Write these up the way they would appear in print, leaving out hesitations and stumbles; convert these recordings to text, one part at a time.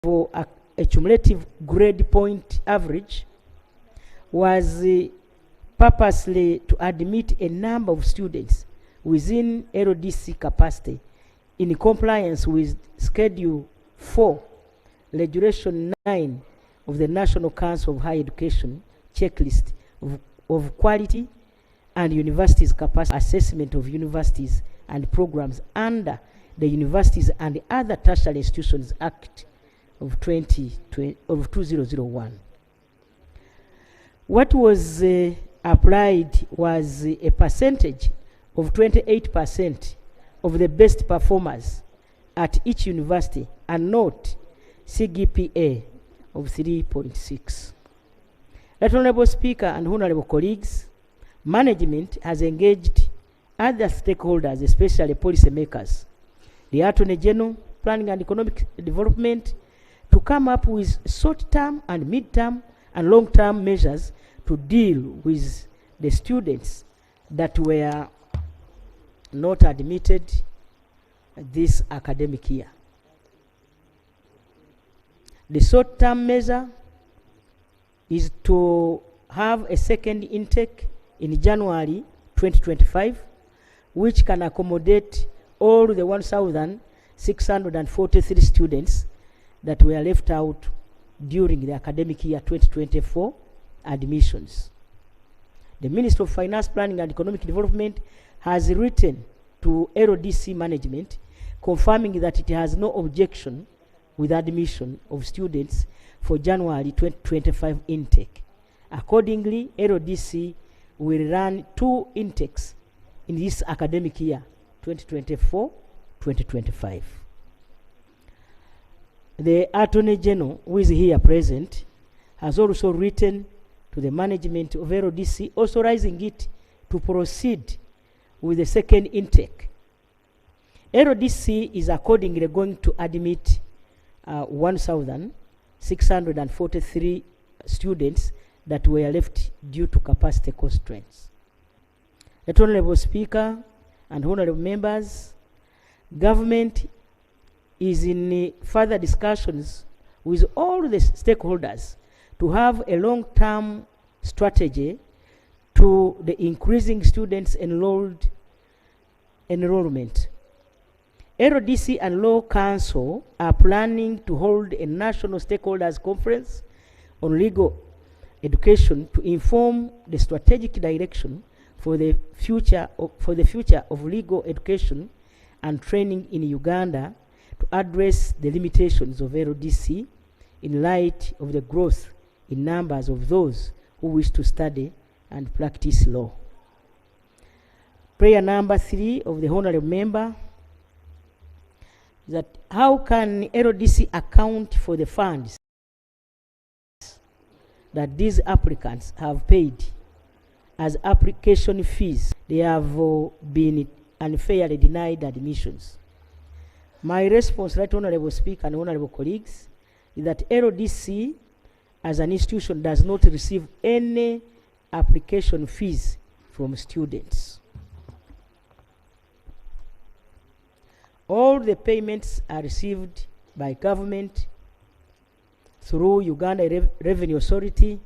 for a cumulative grade point average was purposely to admit a number of students within LDC capacity in compliance with Schedule 4, Regulation 9 of the National Council of Higher Education checklist of quality and universities capacity assessment of universities and programs under the Universities and Other Tertiary Institutions Act of 2001. What was applied was a percentage of 28% of the best performers at each university and not CGPA of 3.6. Right Honorable Speaker and Honorable colleagues, management has engaged other stakeholders, especially policymakers, the Attorney General, Planning and Economic Development, to come up with short-term and mid-term and long-term measures to deal with the students that were not admitted this academic year. The short-term measure is to have a second intake in January 2025, which can accommodate all the 1,643 students that were left out during the academic year 2024 admissions. The Ministry of Finance, Planning and Economic Development has written to LDC management confirming that it has no objection with admission of students for January 2025 intake. Accordingly, LDC will run 2 intakes in this academic year, 2024-2025. The Attorney General, who is here present, has also written to the management of LDC authorizing it to proceed with the second intake. LDC is accordingly going to admit 1,643 students that were left due to capacity constraints. The Honorable Speaker and Honorable Members, government is in further discussions with all the stakeholders to have a long-term strategy to the increasing students enrollment. LDC and Law Council are planning to hold a national stakeholders conference on legal education to inform the strategic direction for the future of legal education and training in Uganda to address the limitations of LDC in light of the growth in numbers of those who wish to study and practice law. Prayer number 3 of the Honorable Member, that how can LDC account for the funds that these applicants have paid as application fees? They have been unfairly denied admissions. My response, Right Honorable Speaker and Honorable colleagues, is that LDC as an institution does not receive any application fees from students. All the payments are received by government through Uganda Revenue Authority,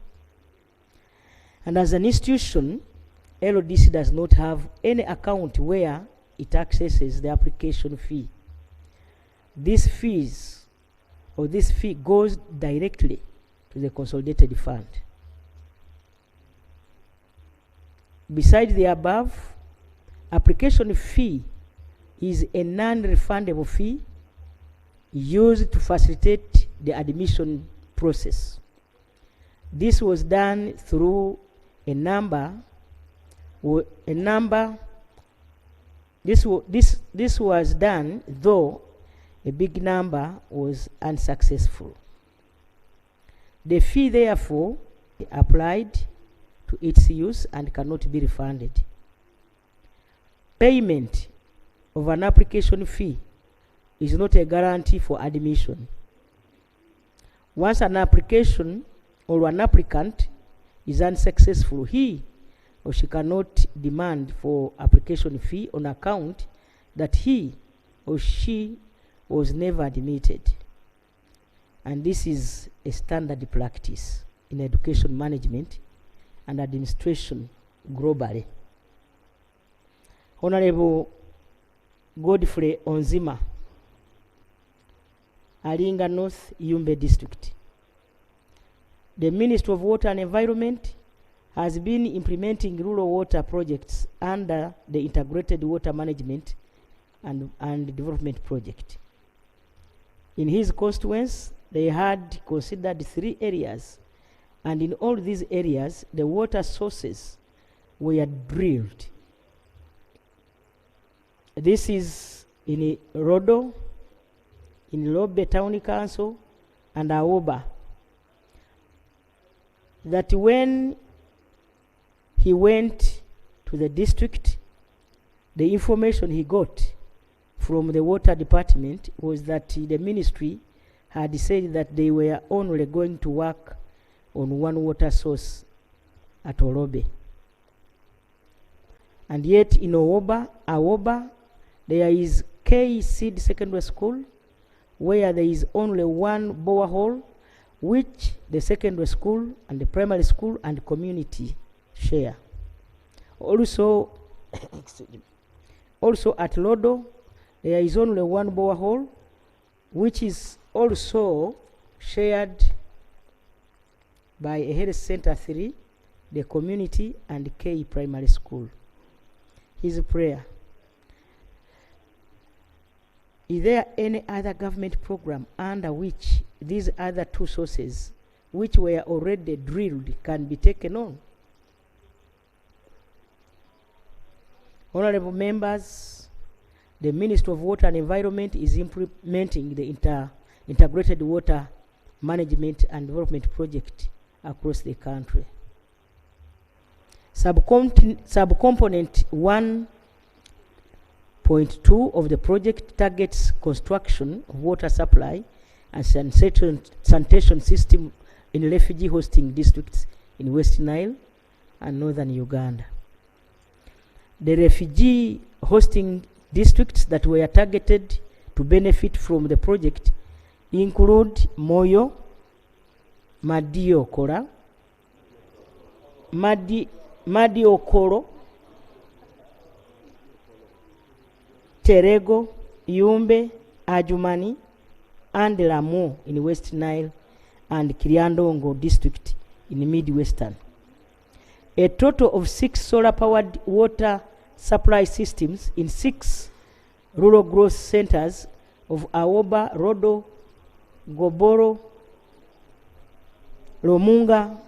and as an institution, LDC does not have any account where it accesses the application fee. This fee goes directly to the consolidated fund. Besides the above, application fee is a non-refundable fee used to facilitate the admission process. This was done through this was done though a big number was unsuccessful. The fee therefore applied to its use and cannot be refunded. Payment of an application fee is not a guarantee for admission. Once an application or an applicant is unsuccessful, he or she cannot demand for application fee on account that he or she was never admitted. and this is a standard practice in education management and administration globally. Honorable Godfrey Onzima, Alinga North, Yumbe District. The Ministry of Water and Environment has been implementing rural water projects under the Integrated Water Management and Development Project. In his constituents, they had considered 3 areas, and in all these areas, the water sources were drilled. This is in Rodo, in Lobe Town Council, and Aoba. That when he went to the district, the information he got from the water department was that the ministry had said that they were only going to work on one water source at Orobe. And yet in Aoba, there is K Seed Secondary School, where there is only one borehole, which the secondary school and the primary school and community share. Also, also at Lodo, there is only one borehole, which is also shared by a health center 3, the community, and K primary school. His prayer: is there any other government program under which these other 2 sources, which were already drilled, can be taken on? Honorable members, the Ministry of Water and Environment is implementing the Integrated Water Management and Development Project across the country. Subcomponent 1.2 of the project targets construction of water supply and sanitation system in refugee hosting districts in West Nile and northern Uganda. The refugee hosting districts that were targeted to benefit from the project include Moyo, Madiokoro, Terego, Yumbe, Ajumani, and Lamu in West Nile, and Kiryandongo district in Midwestern. A total of 6 solar-powered water supply systems in 6 rural growth centers of Aoba, Rodo, Goboro, Lomunga,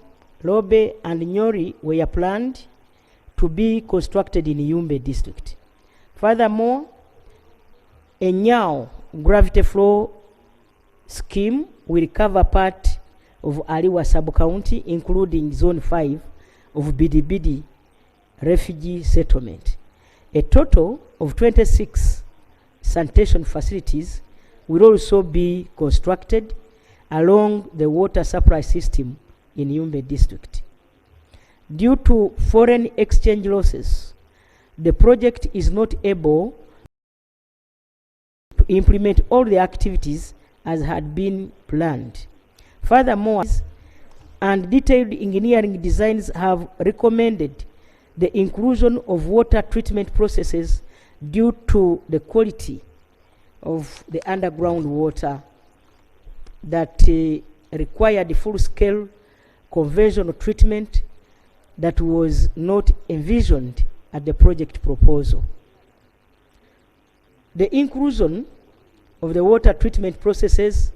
Lobe, and Nyori were planned to be constructed in Yumbe district. Furthermore, a Nyao gravity flow scheme will cover part of Aliwa sub-county, including Zone 5 of Bidibidi refugee settlement. A total of 26 sanitation facilities will also be constructed along the water supply system in Yumbe district. Due to foreign exchange losses, the project is not able to implement all the activities as had been planned. Furthermore, and detailed engineering designs have recommended the inclusion of water treatment processes due to the quality of the underground water that required full-scale conventional treatment that was not envisioned at the project proposal. The inclusion of the water treatment processes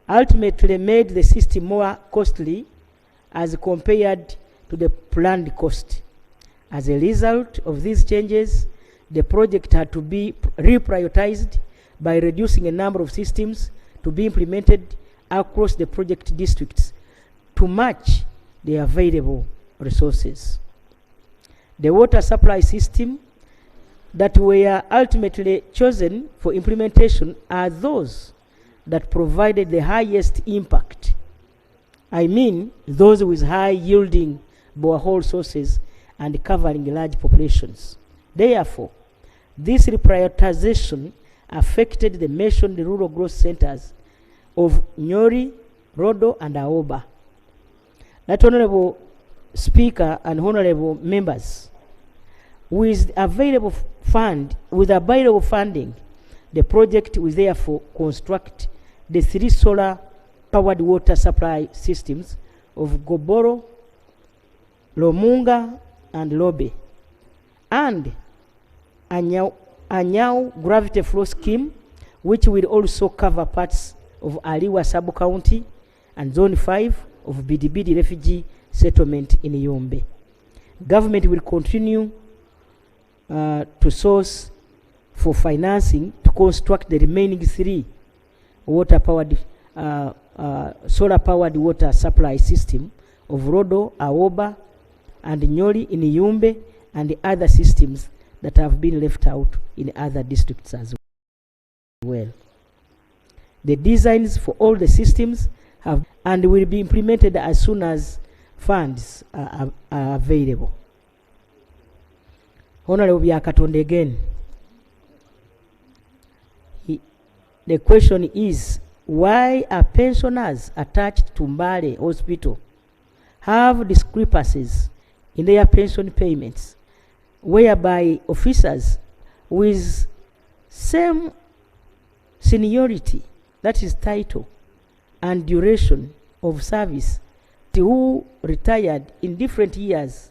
ultimately made the system more costly as compared to the planned cost. As a result of these changes, the project had to be reprioritized by reducing a number of systems to be implemented across the project districts to match the available resources. The water supply system that were ultimately chosen for implementation are those that provided the highest impact. I mean, those with high yielding borehole sources and covering large populations. Therefore, this reprioritization affected the mentioned rural growth centers of Nyori, Rodo, and Aoba. That Honorable Speaker and honorable members, with available funding, the project will therefore construct the 3 solar-powered water supply systems of Goboro, Lomunga, and Lobe, and Anyao gravity flow scheme, which will also cover parts of Aliwa sub-county and Zone 5 of Bidibidi refugee settlement in Yombe. Government will continue to source for financing to construct the remaining 3 solar-powered water supply system of Rodo, Aoba, and Nyori in Yombe, and the other systems that have been left out in other districts as well. The designs for all the systems have and will be implemented as soon as funds are available. Honorable Byakatonde again. The question is, why are pensioners attached to Mbale Hospital have discrepancies in their pension payments, whereby officers with same seniority, that is title, and duration of service, who retired in different years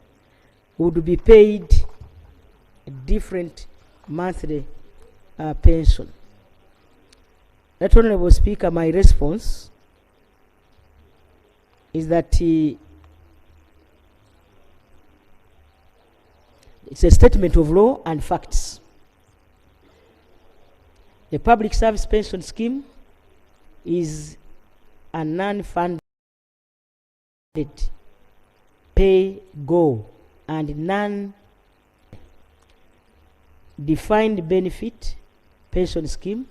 would be paid a different monthly pension? That Honorable Speaker, my response is that it's a statement of law and facts. The Public Service Pension Scheme is a non-funded pay-go and non-defined benefit pension scheme.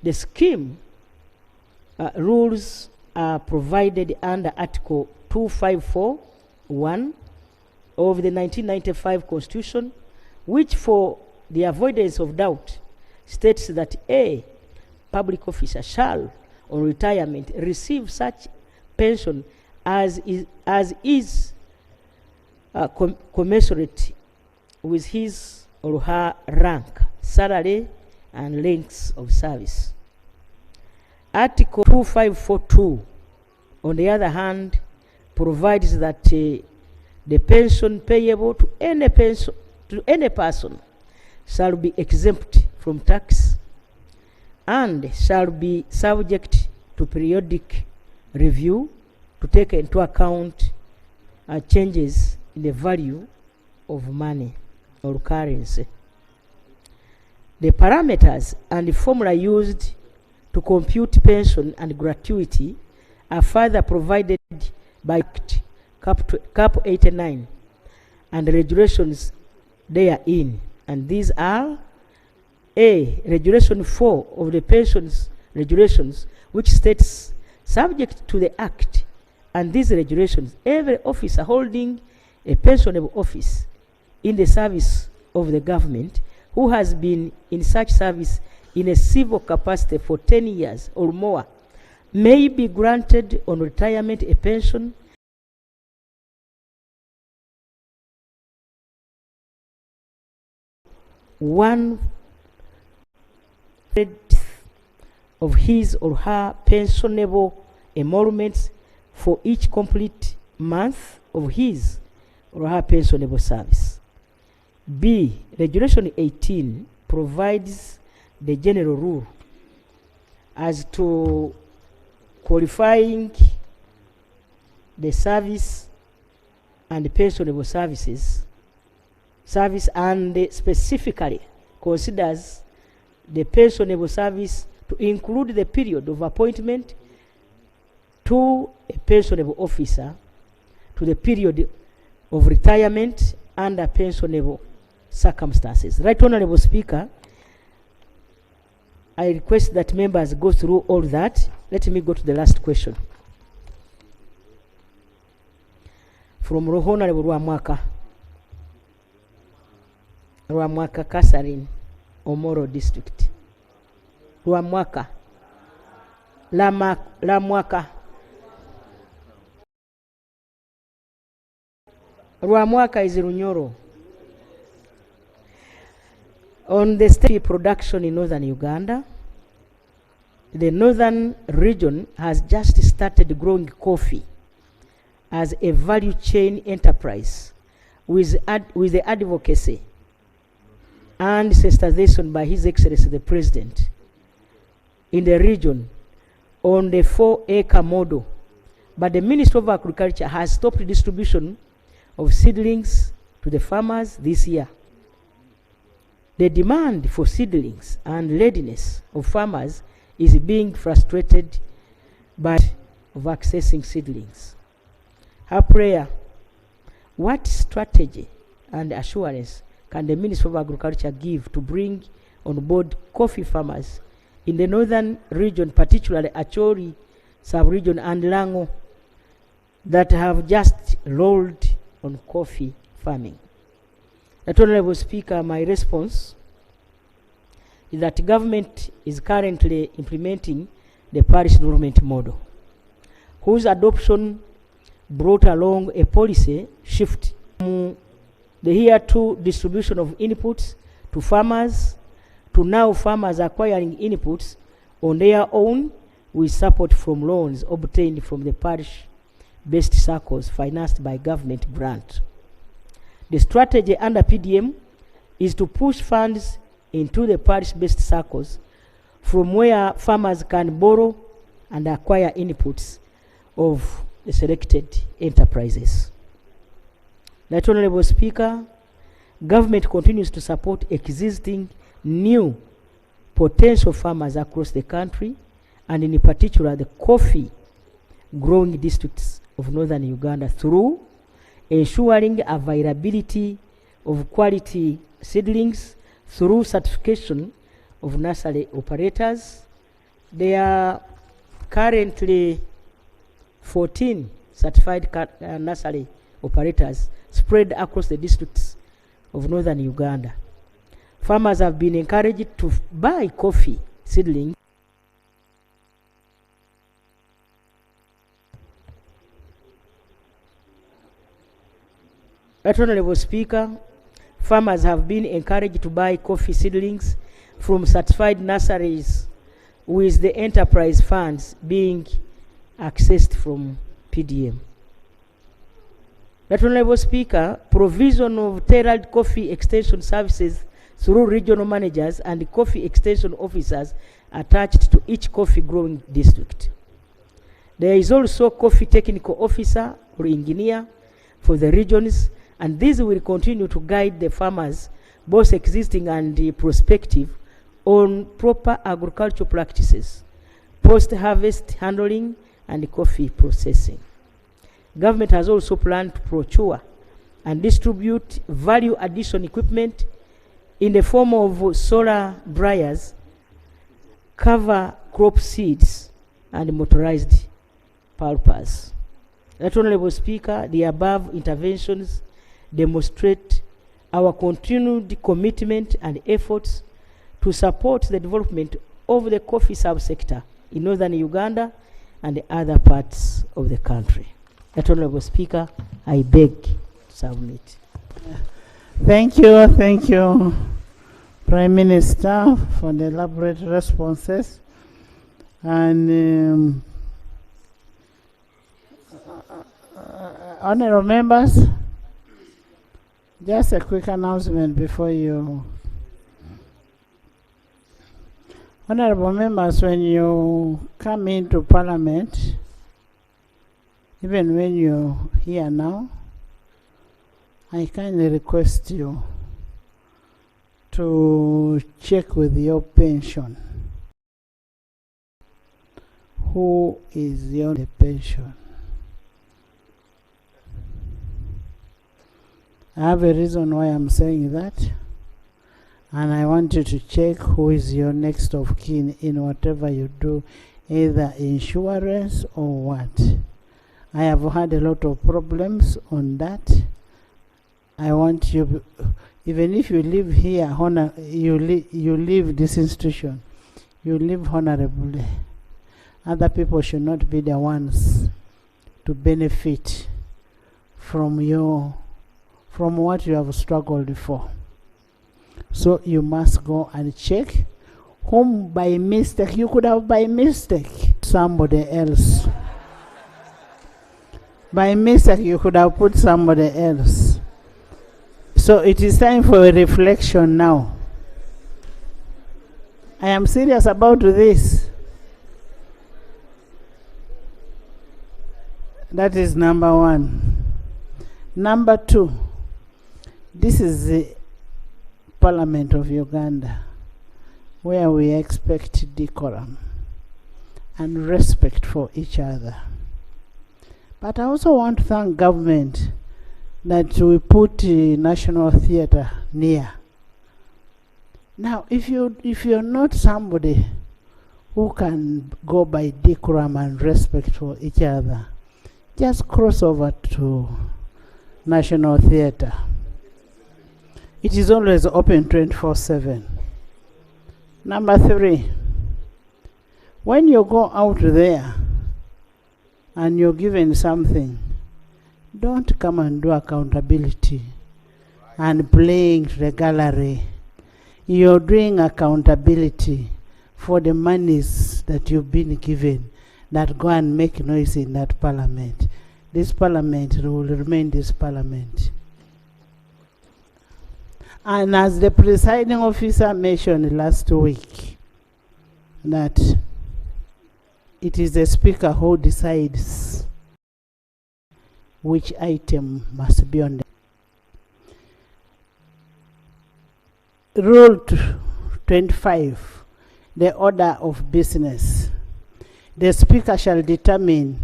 The scheme rules are provided under Article 254(1) of the 1995 Constitution, which, for the avoidance of doubt, states that a public officer shall, on retirement, receive such pension as is commensurate with his or her rank, salary, and lengths of service. Article 2542, on the other hand, provides that the pension payable to any person shall be exempt from tax and shall be subject to periodic review to take into account changes in the value of money or currency. The parameters and the formula used to compute pension and gratuity are further provided by Cap 89 and regulations therein, and these are A. Regulation 4 of the pensions regulations, which states, subject to the Act and these regulations, every officer holding a pensionable office in the service of the government who has been in such service in a civil capacity for 10 years or more may be granted on retirement a pension one of his or her pensionable emoluments for each complete month of his or her pensionable service. B. Regulation 18 provides the general rule as to qualifying the service and the pensionable service and specifically considers the pensionable service to include the period of appointment to a pensionable officer, to the period of retirement under pensionable circumstances. Right Honorable Speaker, I request that members go through all that. Let me go to the last question. From Honorable Rwamwaka Kasarine, Omoro District. Rwamwaka. la mwaka lwa mwaka is Runyoro. On the state production in northern Uganda, the northern region has just started growing coffee as a value chain enterprise with the advocacy and sensitization by His Excellency the President in the region on the 4-acre model. But the Ministry of Agriculture has stopped distribution of seedlings to the farmers this year. The demand for seedlings and readiness of farmers is being frustrated by of accessing seedlings. Her prayer: what strategy and assurance can the Ministry of Agriculture give to bring on board coffee farmers in the northern region, particularly Acholi sub-region and Lango, that have just rolled on coffee farming? That Honorable Speaker, my response is that government is currently implementing the parish development model, whose adoption brought along a policy shift from the hereto distribution of inputs to farmers to now farmers acquiring inputs on their own with support from loans obtained from the parish-based circles financed by government grant. The strategy under PDM is to push funds into the parish-based circles from where farmers can borrow and acquire inputs of the selected enterprises. That Honorable Speaker, government continues to support existing new potential farmers across the country, and in particular the coffee growing districts of northern Uganda, through ensuring availability of quality seedlings through certification of nursery operators. There are currently 14 certified nursery operators spread across the districts of northern Uganda. Farmers have been encouraged to buy coffee seedlings Right Honorable Speaker, farmers have been encouraged to buy coffee seedlings from certified nurseries, with the enterprise funds being accessed from PDM. Right Honorable Speaker, provision of tailored coffee extension services through regional managers and coffee extension officers attached to each coffee growing district. There is also coffee technical officer or engineer for the regions, and these will continue to guide the farmers, both existing and prospective, on proper agricultural practices, post-harvest handling, and coffee processing. Government has also planned to procure and distribute value addition equipment in the form of solar dryers, cover crop seeds, and motorized pulpers. That Honorable Speaker, the above interventions demonstrate our continued commitment and efforts to support the development of the coffee subsector in northern Uganda and other parts of the country. That Honorable Speaker, I beg to submit. Thank you, Prime Minister, for the elaborate responses. And honorable members, just a quick announcement before you. Honorable members, when you come into Parliament, even when you're here now, I kindly request you to check with your pension. Who is your pension? I have a reason why I'm saying that, and I want you to check who is your next of kin in whatever you do, either insurance or what. I have had a lot of problems on that. I want you, even if you live here, you leave this institution, you live honorably. Other people should not be the ones to benefit from what you have struggled for. So you must go and check whom by mistake, you could have by mistake somebody else. By mistake, you could have put somebody else. So it is time for a reflection now. I am serious about this. That is number one. Number two, this is the Parliament of Uganda, where we expect decorum and respect for each other. But I also want to thank government that we put the National Theatre near. Now, if you're not somebody who can go by decorum and respect for each other, just cross over to National Theatre. It is always open 24/7. Number three, when you go out there and you're given something, don't come and do accountability and playing to the gallery. You're doing accountability for the monies that you've been given that go and make noise in that parliament. This parliament will remain this parliament. And as the presiding officer mentioned last week, that it is the speaker who decides which item must be on the Rule 25, the order of business. The speaker shall determine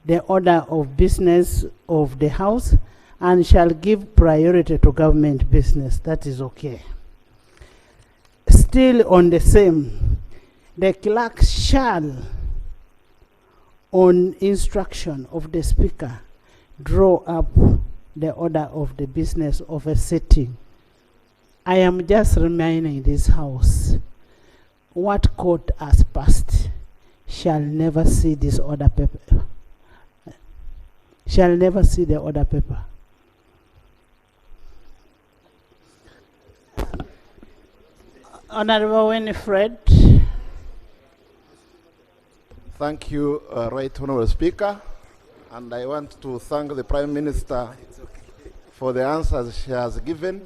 the order of business of the House and shall give priority to government business. That is okay. Still on the same, the clerk shall, on instruction of the speaker, draw up the order of the business of a sitting. I am just reminding this House, what court has passed shall never see this order paper. Shall never see the order paper. Honorable Winifred. Thank you, Right Honorable Speaker. And I want to thank the Prime Minister for the answers she has given.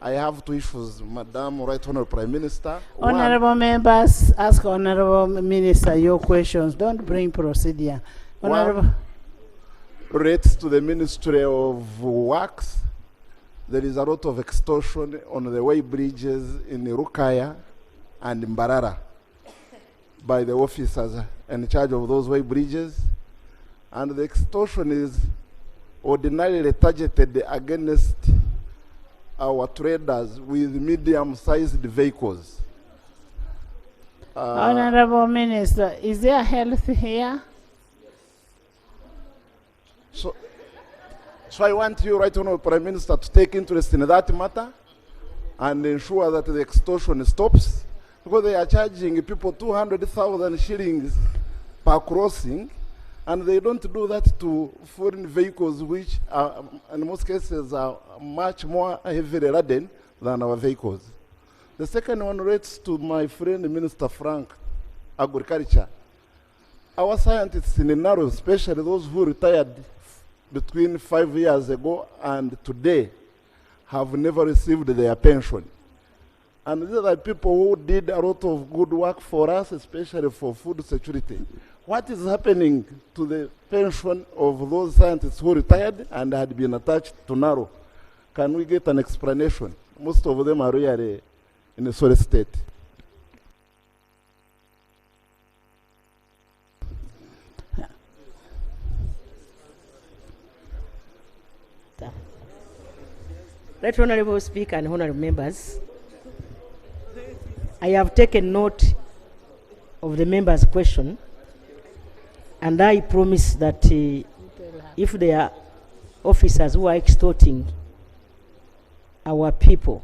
I have two issues, Madam Right Honorable Prime Minister. Honorable members, ask Honorable Minister your questions. Don't bring procedure. Honorable. One relates to the Ministry of Works. There is a lot of extortion on the way bridges in Rukaya and Mbarara by the officers in charge of those way bridges. And the extortion is ordinarily targeted against our traders with medium-sized vehicles. Honorable Minister, is there health here? So I want you, Right Honorable Prime Minister, to take interest in that matter and ensure that the extortion stops, because they are charging people 200,000 shillings per crossing, and they don't do that to foreign vehicles, which are, in most cases are much more heavily laden than our vehicles. The second one relates to my friend Minister Frank, Agriculture. Our scientists in Naro, especially those who retired between 5 years ago and today, have never received their pension. And these are people who did a lot of good work for us, especially for food security. What is happening to the pension of those scientists who retired and had been attached to Naro? Can we get an explanation? Most of them are really in a sorry state. Right Honorable Speaker and honorable members, I have taken note of the member's question, and I promise that if there are officers who are extorting our people,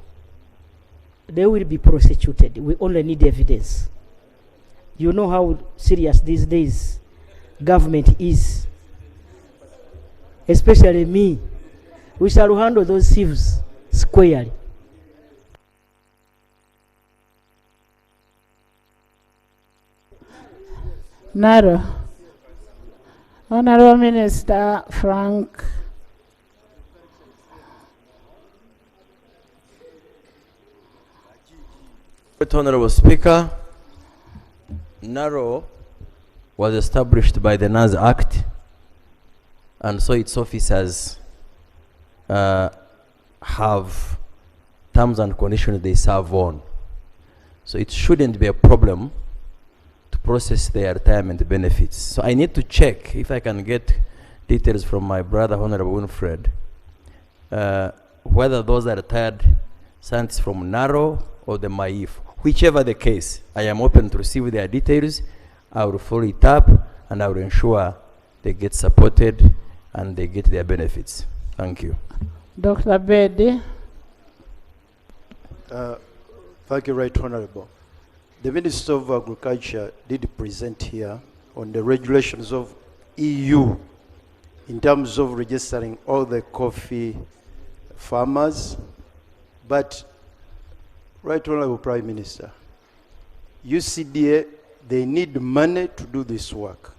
they will be prosecuted. We only need evidence. You know how serious these days government is, especially me. We shall handle those thieves squarely. Naro. Honorable Minister Frank. Honorable Speaker, NARO was established by the NAS Act, and so its officers have terms and conditions they serve on. So it shouldn't be a problem to process their retirement benefits. So I need to check if I can get details from my brother, Honorable Winfred, whether those are retired scientists from NARO or the MAIF. Whichever the case, I am open to receive their details. I will follow it up, and I will ensure they get supported and they get their benefits. Thank you. Dr. Bedi. Thank you, Right Honorable. The Minister of Agriculture did present here on the regulations of EU in terms of registering all the coffee farmers, but Right Honorable Prime Minister, UCDA, they need money to do this work.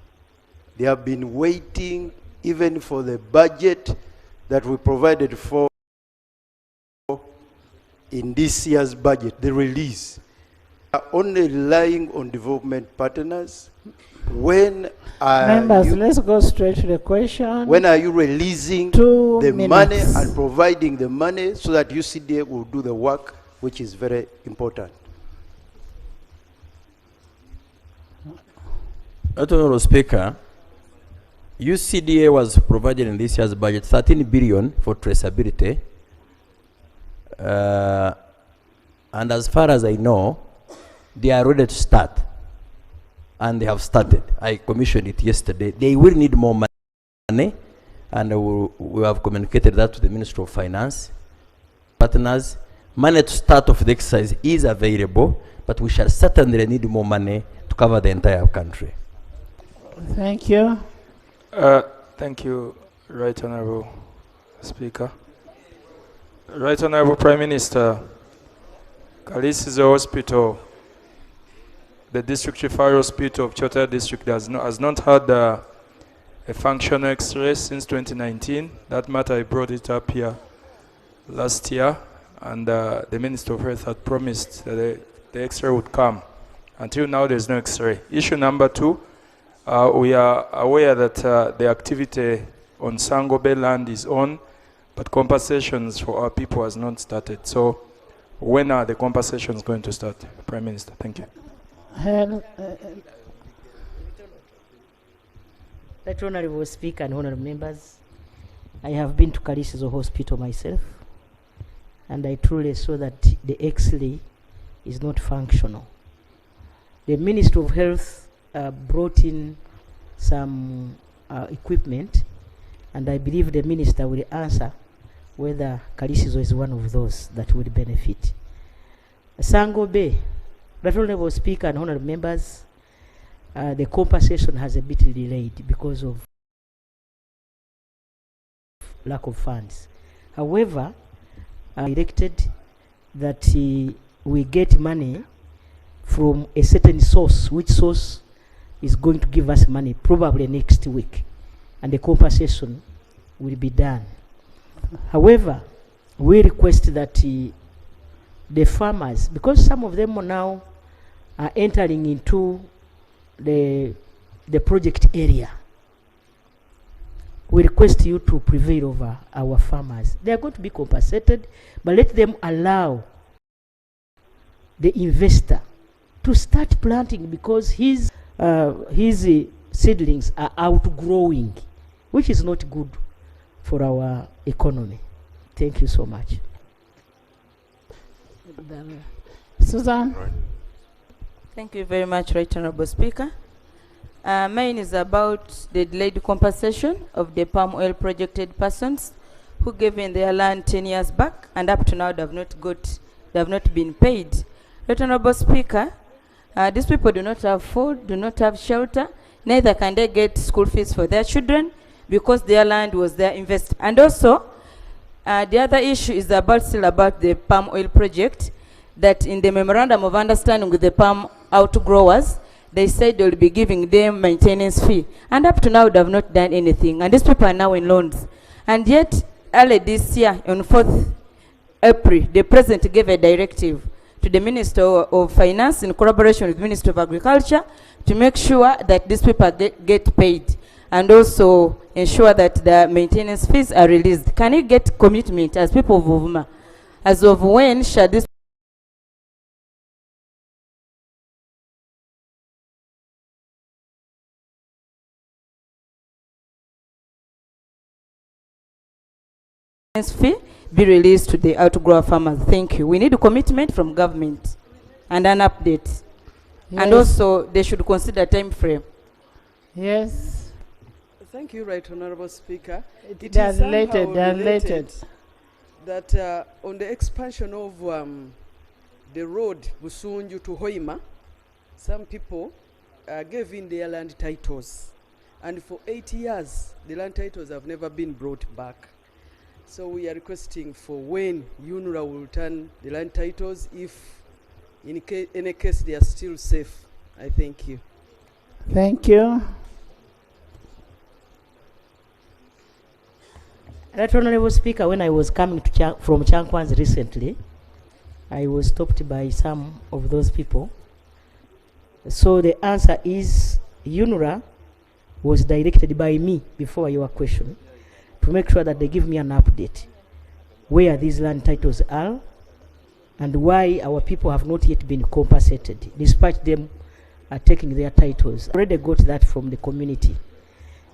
They have been waiting even for the budget that we provided for in this year's budget, the release. They are only relying on development partners. When are Members, you, let's go straight to the question. when are you releasing 2 the minutes. money and providing the money so that UCDA will do the work, which is very important? Honorable Speaker, UCDA was provided in this year's budget 13 billion for traceability. And as far as I know, they are ready to start. And they have started. I commissioned it yesterday. They will need more money, and we have communicated that to the Ministry of Finance. Partners, money to start off the exercise is available, but we shall certainly need more money to cover the entire country. Thank you. Thank you, Right Honorable Speaker. Right Honorable Prime Minister, Kalisizo Hospital, the district referral hospital of Chota district has not had a functional X-ray since 2019. That matter, I brought it up here last year, and the Minister of Health had promised that the X-ray would come. Until now, there's no X-ray. Issue number 2, we are aware that the activity on Sangobe land is on, but compensations for our people has not started. So when are the compensations going to start, Prime Minister? Thank you. Right Honorable Speaker and honorable members, I have been to Kalisizo Hospital myself, and I truly saw that the X-ray is not functional. The Ministry of Health brought in some equipment, and I believe the Minister will answer whether Kalisizo is one of those that will benefit. Sango Bay, Right Honorable Speaker and honorable members, the compensation has a bit delayed because of lack of funds. However, directed that we get money from a certain source, which source is going to give us money probably next week, and the compensation will be done. However, we request that the farmers, because some of them are now entering into the project area, we request you to prevail over our farmers. They are going to be compensated, but let them allow the investor to start planting, because his seedlings are outgrowing, which is not good for our economy. Thank you so much. Susan. Thank you very much, Right Honorable Speaker. Mine is about the delayed compensation of the palm oil projected persons who gave in their land 10 years back, and up to now they have not been paid. Right Honorable Speaker, These people do not have food, do not have shelter, neither can they get school fees for their children because their land was their investment. And also, the other issue is still about the palm oil project, that in the memorandum of understanding with the palm outgrowers, they said they will be giving them maintenance fee. And up to now, they have not done anything. And these people are now in loans. And yet, early this year, on 4th April, the president gave a directive to the Minister of Finance in collaboration with the Minister of Agriculture to make sure that these people get paid and also ensure that the maintenance fees are released. Can you get commitment as people of Uvuma? As of when shall this fee be released to the outgrower farmers? Thank you. We need a commitment from government and an update. Yes. And also, they should consider time frame. Yes. Thank you, Right Honorable Speaker. They are related. They are related. That on the expansion of the road Busunju to Hoima, some people gave in their land titles. And for 8 years, the land titles have never been brought back. So we are requesting for when UNRA will return the land titles, if in any case they are still safe. I thank you. Thank you. Right Honorable Speaker, when I was coming to from Chankwanz recently, I was stopped by some of those people. So the answer is UNRA was directed by me before your question to make sure that they give me an update where these land titles are and why our people have not yet been compensated despite them taking their titles. I already got that from the community.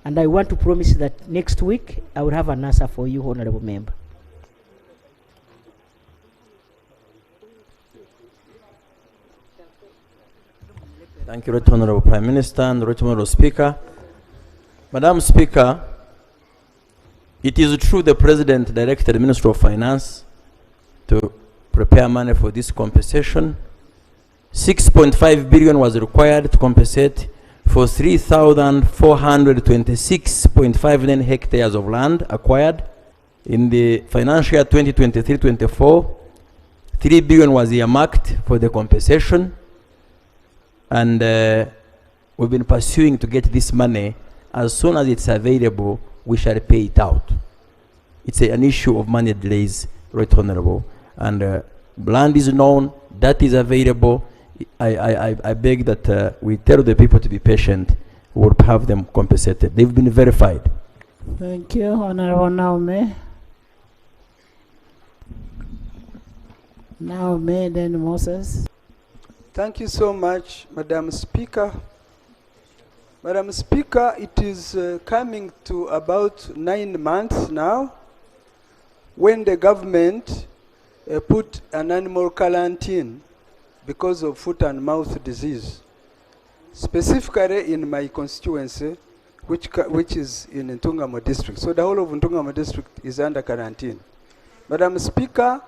And I want to promise that next week I will have an answer for you, Honorable Member. Thank you, Right Honorable Prime Minister and Right Honorable Speaker. Madam Speaker, it is true the President directed the Minister of Finance to prepare money for this compensation. 6.5 billion was required to compensate for 3,426.59 hectares of land acquired. In the financial year 2023-24, 3 billion was earmarked for the compensation, and we've been pursuing to get this money. As soon as it's available, we shall pay it out. It's an issue of money delays, Right Honorable, and land is known, that is available. I beg that we tell the people to be patient. We will have them compensated. They've been verified. Thank you, Honorable Naume. Naume, then Moses. Thank you so much, Madam Speaker. Madam Speaker, it is coming to about 9 months now when the government put an animal quarantine because of foot and mouth disease, specifically in my constituency, which is in Ntungamo district. So the whole of Ntungamo district is under quarantine. Madam Speaker,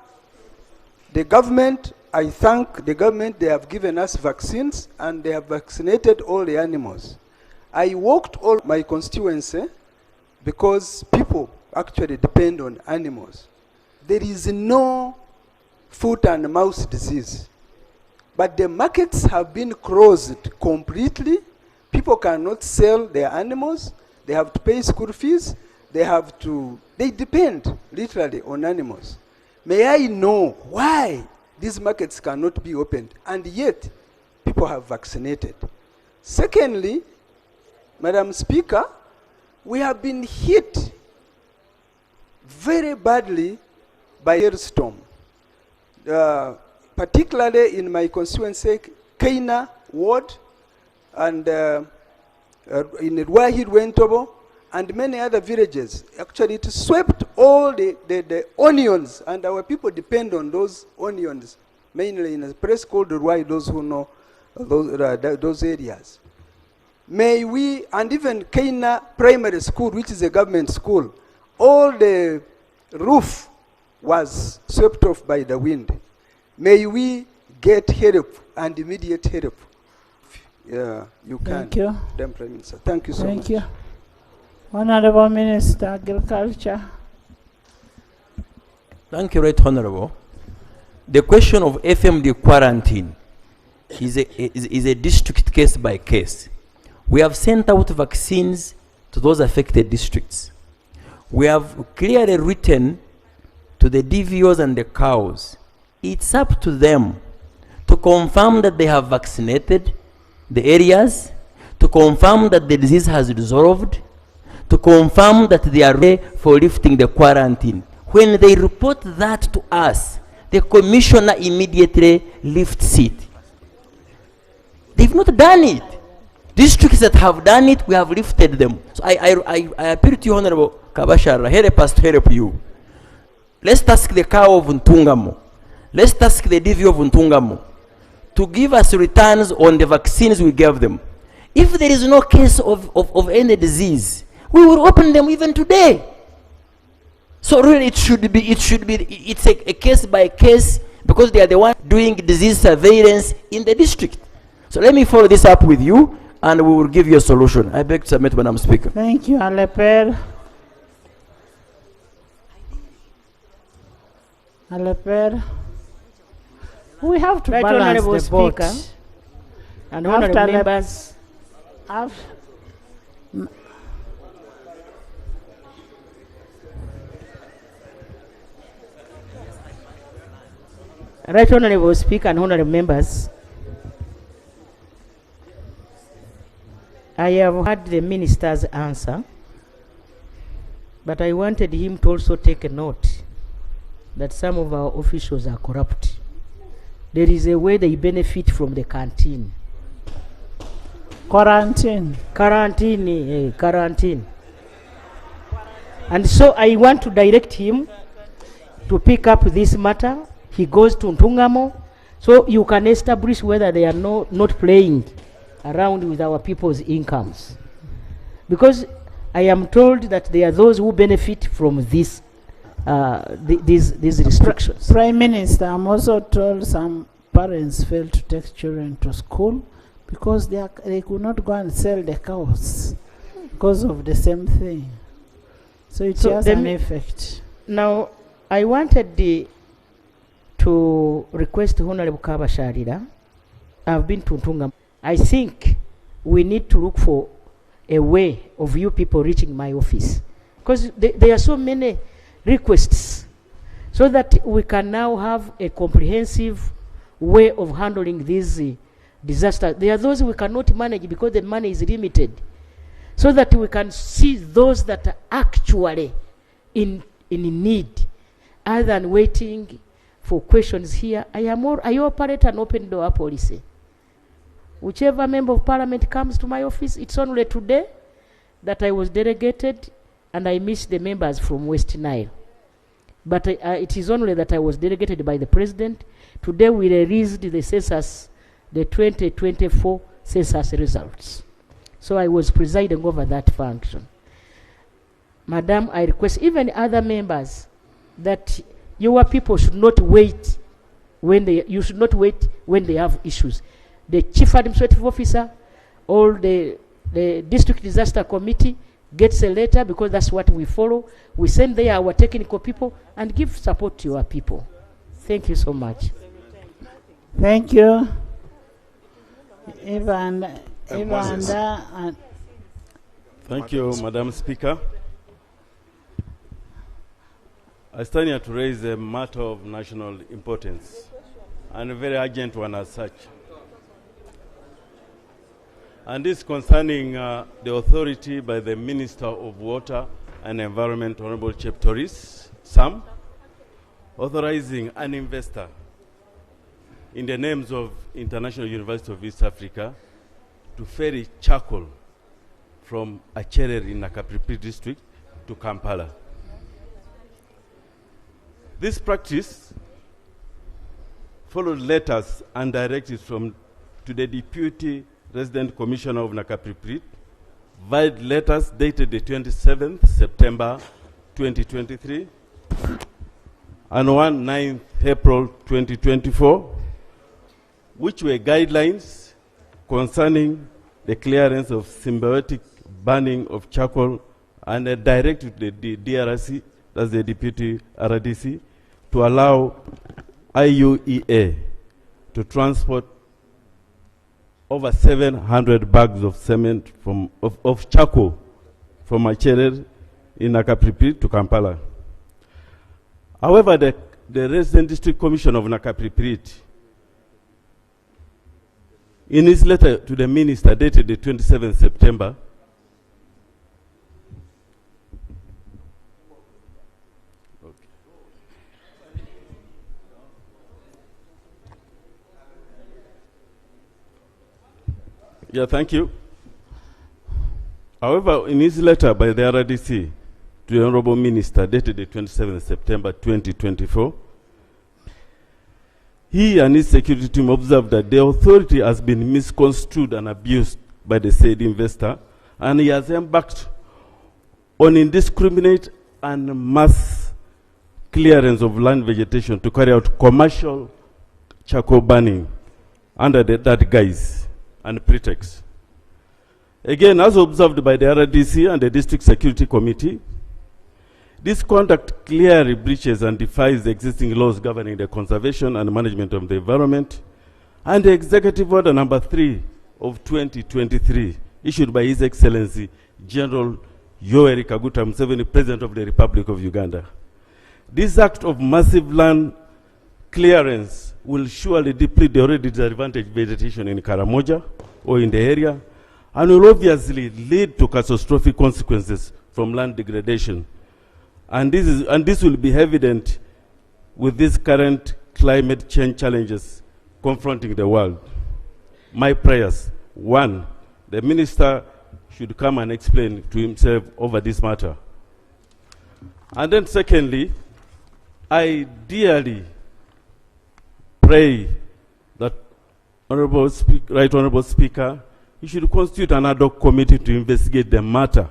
the government, I thank the government, they have given us vaccines and they have vaccinated all the animals. I walked all my constituency because people actually depend on animals. There is no foot and mouth disease. But the markets have been closed completely. People cannot sell their animals. They have to pay school fees. They depend literally on animals. May I know why these markets cannot be opened and yet people have vaccinated? Secondly, Madam Speaker, we have been hit very badly by hailstorm. Particularly in my constituency, Kaina Ward, and in Wahid Wentobo, and many other villages. Actually, it swept all the onions, and our people depend on those onions, mainly in a place called Ruai, those who know those areas. May we, and even Kaina Primary School, which is a government school, all the roof was swept off by the wind. May we get help and immediate help Yeah, you can. Thank you. Madam Prime Minister. Thank you so much. Thank you. Honorable Minister, Agriculture. Thank you, Right Honorable. The question of FMD quarantine is a district case by case. We have sent out vaccines to those affected districts. We have clearly written to the DVOs and the cows. It's up to them to confirm that they have vaccinated the areas, to confirm that the disease has resolved, to confirm that they are ready for lifting the quarantine. When they report that to us, the commissioner immediately lifts it. They've not done it. Districts that have done it, we have lifted them. So I appeal to you, Honorable Kabashara, help us to help you. Let's ask the cow of Ntungamo. Let's ask the DV of Ntungamo to give us returns on the vaccines we gave them. If there is no case of any disease, we will open them even today. So really it's a case by case, because they are the ones doing disease surveillance in the district. So let me follow this up with you, and we will give you a solution. I beg to submit, Madam Speaker. Thank you, Aleper. Aleper. We have to Right balance Honorable the Speaker vote. and After honorable the- members. Right Honorable Speaker and honorable members, I have heard the minister's answer, but I wanted him to also take a note that some of our officials are corrupt. There is a way they benefit from the canteen. Quarantine. Quarantine. And so I want to direct him to pick up this matter. He goes to Ntungamo, so you can establish whether they are not playing around with our people's incomes. Because I am told that there are those who benefit from this, these restrictions. Prime Minister, I'm also told some parents fail to take children to school because they could not go and sell the cows because of the same thing. So it has an effect. Now, I wanted to request Honorable Kabasharira. I've been to Ntungamo. I think we need to look for a way of you people reaching my office, because there are so many requests, so that we can now have a comprehensive way of handling these disasters. There are those we cannot manage because the money is limited, so that we can see those that are actually in need, other than waiting for questions here. I operate an open door policy. Whichever member of parliament comes to my office, it's only today that I was delegated and I missed the members from West Nile. But it is only that I was delegated by the president. Today we released the census, the 2024 census results. So I was presiding over that function. Madam, I request even other members that your people should not wait you should not wait when they have issues. The chief administrative officer or the district disaster committee gets a letter, because that's what we follow. We send there our technical people and give support to your people. Thank you so much. Thank you. Thank you, Madam Speaker. I stand here to raise a matter of national importance, and a very urgent one as such. And this concerning the authority by the Minister of Water and Environment, Honorable Cheptoris Sam, authorizing an investor in the names of International University of East Africa to ferry charcoal from Acherere in Nakapripi district to Kampala. This practice followed letters and directives to the Deputy Resident Commissioner of Nakapripi, via letters dated the 27th September 2023 and 9th April 2024, which were guidelines concerning the clearance of symbiotic burning of charcoal and direct to the DRC, that's the Deputy RDC, to allow IUEA to transport over 700 bags of cement of charcoal from Achere in Nakapripit to Kampala. However, the resident district commissioner of Nakapripit, in his letter to the minister dated the 27th September, yeah, thank you. However, in his letter by the RDC to the Honorable Minister dated the 27th September 2024, he and his security team observed that the authority has been misconstrued and abused by the said investor, and he has embarked on indiscriminate and mass clearance of land vegetation to carry out commercial charcoal burning under that guise and pretext. Again, as observed by the RDC and the District Security Committee, this conduct clearly breaches and defies the existing laws governing the conservation and management of the environment and the Executive Order number 3 of 2023, issued by His Excellency General Yoweri Kaguta Museveni, President of the Republic of Uganda. This act of massive land clearance will surely deplete the already disadvantaged vegetation in Karamoja or in the area, and will obviously lead to catastrophic consequences from land degradation. And this will be evident with these current climate change challenges confronting the world. My prayers: 1, the minister should come and explain to himself over this matter. And then secondly, I dearly pray that Right Honorable Speaker, you should constitute an ad hoc committee to investigate the matter.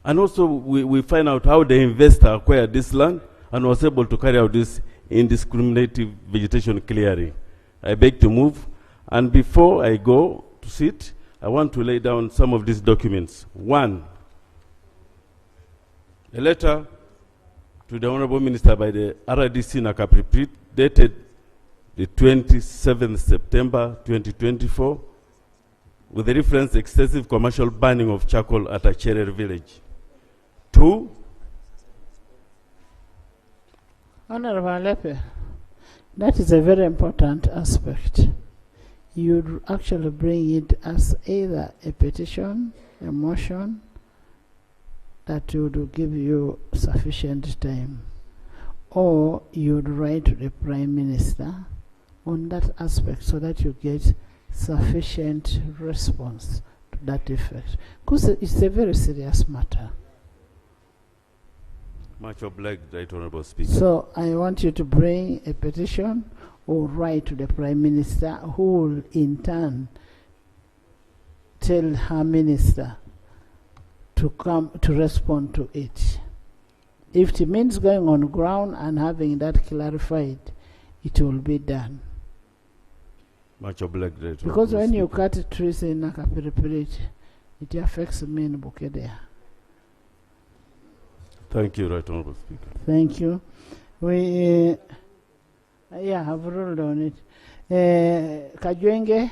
And also we find out how the investor acquired this land and was able to carry out this indiscriminate vegetation clearing. I beg to move. And before I go to sit, I want to lay down some of these documents. 1, a letter to the Honorable Minister by the RDC Nakapripit dated the 27th September 2024 with the reference excessive commercial burning of charcoal at Achere village. 2, Honorable Lepe, that is a very important aspect. You'd actually bring it as either a petition, a motion, that would give you sufficient time, or you'd write to the Prime Minister on that aspect so that you get sufficient response to that effect. Because it's a very serious matter. Much obliged, Right Honorable Speaker. So I want you to bring a petition or write to the Prime Minister, who will in turn tell her minister to come to respond to it. If it means going on ground and having that clarified, it will be done. Much obliged, Right Because Honorable when you Speaker. cut trees in Nakapirit, it affects me in Bukedea. Thank you, Right Honorable Speaker. Thank you. We, yeah, I've ruled on it. Kajwenge,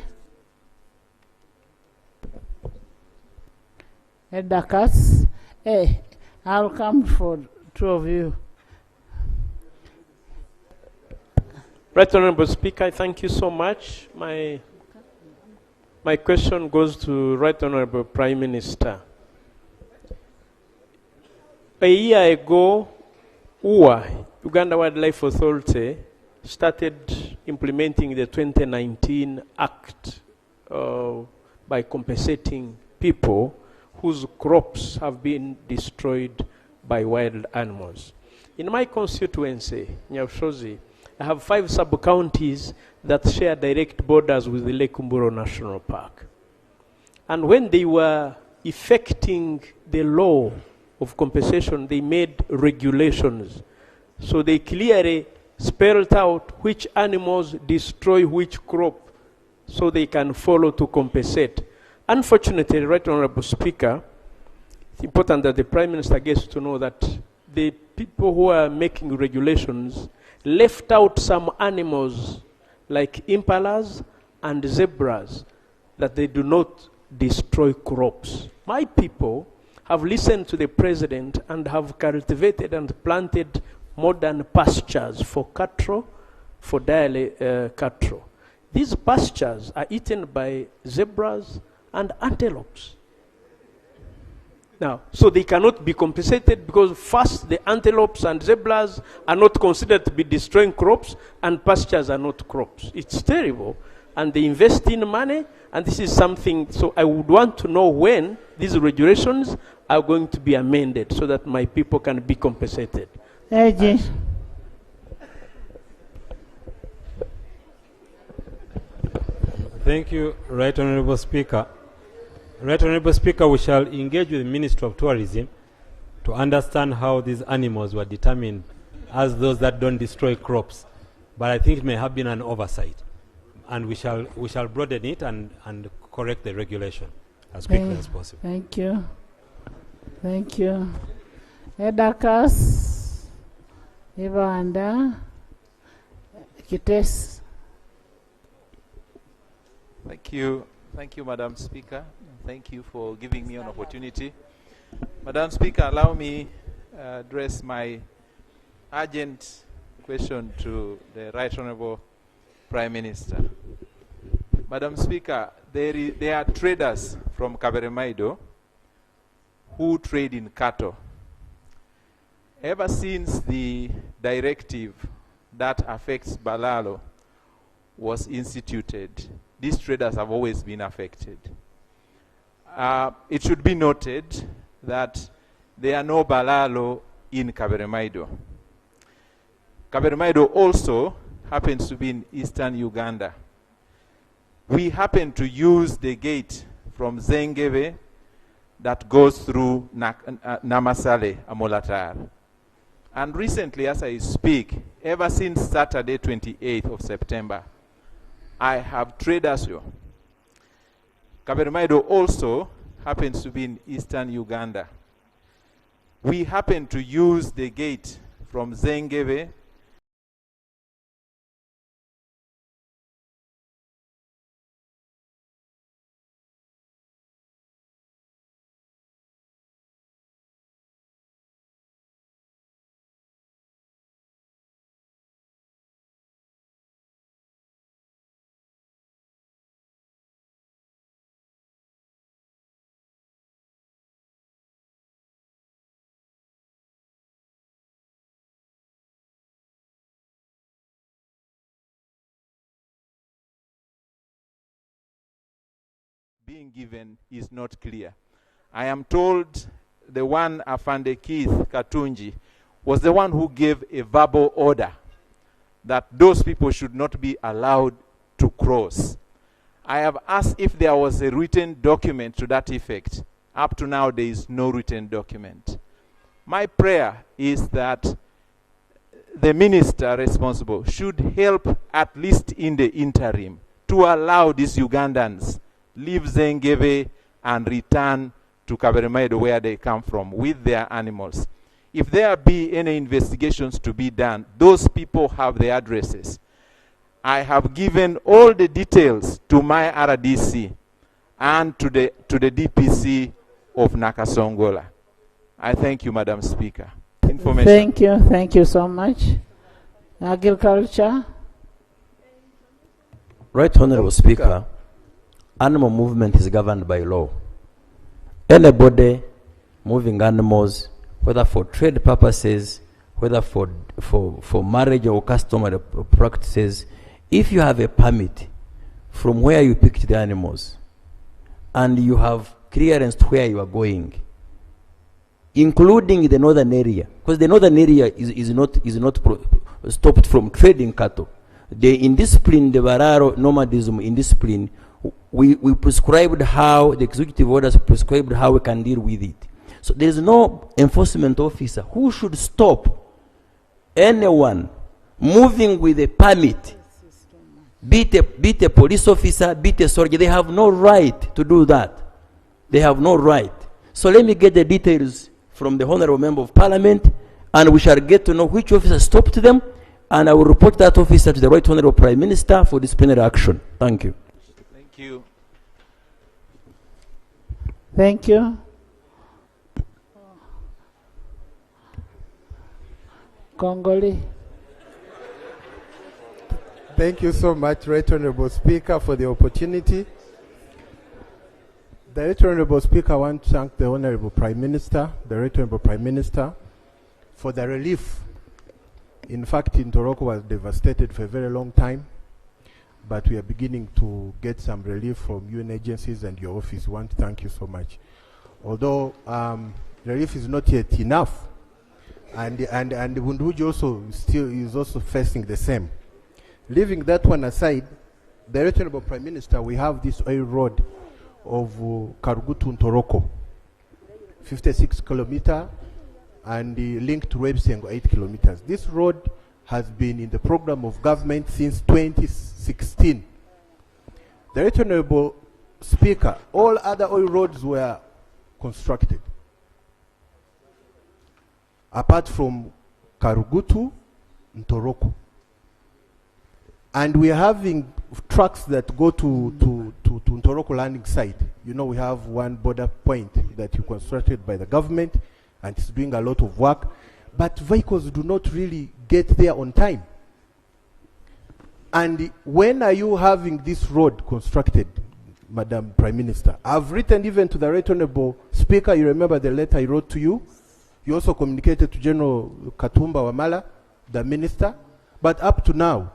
Dakas, hey, I'll come for 2 of you. Right Honorable Speaker, I thank you so much. My question goes to Right Honorable Prime Minister. A year ago, UWA, Uganda Wildlife Authority, started implementing the 2019 Act by compensating people whose crops have been destroyed by wild animals. In my constituency, Nyabushozi, I have 5 sub-counties that share direct borders with the Lake Mburo National Park. And when they were effecting the law of compensation, they made regulations. So they clearly spelled out which animals destroy which crop. so they can follow to compensate. Unfortunately, Right Honorable Speaker, it's important that the Prime Minister gets to know that the people who are making regulations left out some animals like impalas and zebras that they do not destroy crops. My people have listened to the President and have cultivated and planted modern pastures for cattle, for daily cattle. These pastures are eaten by zebras and antelopes. Now, so they cannot be compensated because first the antelopes and zebras are not considered to be destroying crops and pastures are not crops. It's terrible. And they invest in money, and this is something, so I would want to know when these regulations are going to be amended so that my people can be compensated. AG. Thank you, Right Honorable Speaker. Right Honorable Speaker, we shall engage with the Minister of Tourism to understand how these animals were determined as those that don't destroy crops. But I think it may have been an oversight. And we shall broaden it and correct the regulation as quickly as possible. Thank you. Thank you. Edakas, Ivanda, Kites. Thank you, Madam Speaker. Thank you for giving me an opportunity. Madam Speaker, allow me address my urgent question to the Right Honorable Prime Minister. Madam Speaker, there are traders from Kaberemaido who trade in cattle. Ever since the directive that affects Balalo was instituted, these traders have always been affected. It should be noted that there are no Balalo in Kaberemaido. Kaberemaido also happens to be in eastern Uganda. We happen to use the gate from Zengeve that goes through Namasale, Amolatar. And recently, as I speak, ever since Saturday, 28th of September, I have traders. Kaberemaido also happens to be in eastern Uganda. We happen to use the gate from Zengeve being given is not clear. I am told the one Afande Keith Katunji was the one who gave a verbal order that those people should not be allowed to cross. I have asked if there was a written document to that effect. Up to now, there is no written document. My prayer is that the minister responsible should help, at least in the interim, to allow these Ugandans leave Zengeve and return to Kaberemaido where they come from with their animals. If there be any investigations to be done, those people have the addresses. I have given all the details to my RDC and to the DPC of Nakasongola. I thank you, Madam Speaker. Information. Thank you so much. Agriculture. Right Honorable Speaker, animal movement is governed by law. Anybody moving animals, whether for trade purposes, whether for marriage or customary practices, if you have a permit from where you picked the animals and you have clearance to where you are going, including the northern area, because the northern area is not stopped from trading cattle. The indiscipline, the Bararo nomadism indiscipline, we prescribed how, the executive orders prescribed how we can deal with it. So there is no enforcement officer who should stop anyone moving with a permit Be it a police officer, be it a soldier, they have no right to do that. They have no right. So let me get the details from the Honorable Member of Parliament, and we shall get to know which officer stopped them, and I will report that officer to the Right Honorable Prime Minister for disciplinary action. Thank you. Thank you. Thank you. Congolese. Thank you so much, Right Honorable Speaker, for the opportunity. The Right Honorable Speaker, I want to thank the Honorable Prime Minister, the Right Honorable Prime Minister, for the relief. In fact, Ntoroko was devastated for a very long time, but we are beginning to get some relief from UN agencies and your office. We want to thank you so much. Although relief is not yet enough, and Bunduji also is also facing the same. Leaving that one aside, the Right Honorable Prime Minister, we have this oil road of Karugutu Ntoroko, 56 kilometer, and linked to Websengo, 8 kilometers. This road has been in the program of government since 2016. The Right Honorable Speaker, all other oil roads were constructed, apart from Karugutu Ntoroko. And we are having trucks that go to Ntoroko landing site. You know, we have one border point that you constructed by the government, and it's doing a lot of work, but vehicles do not really get there on time. And when are you having this road constructed, Madam Prime Minister? I've written even to the Right Honorable Speaker. You remember the letter I wrote to you. You also communicated to General Katumba Wamala, the minister, but up to now,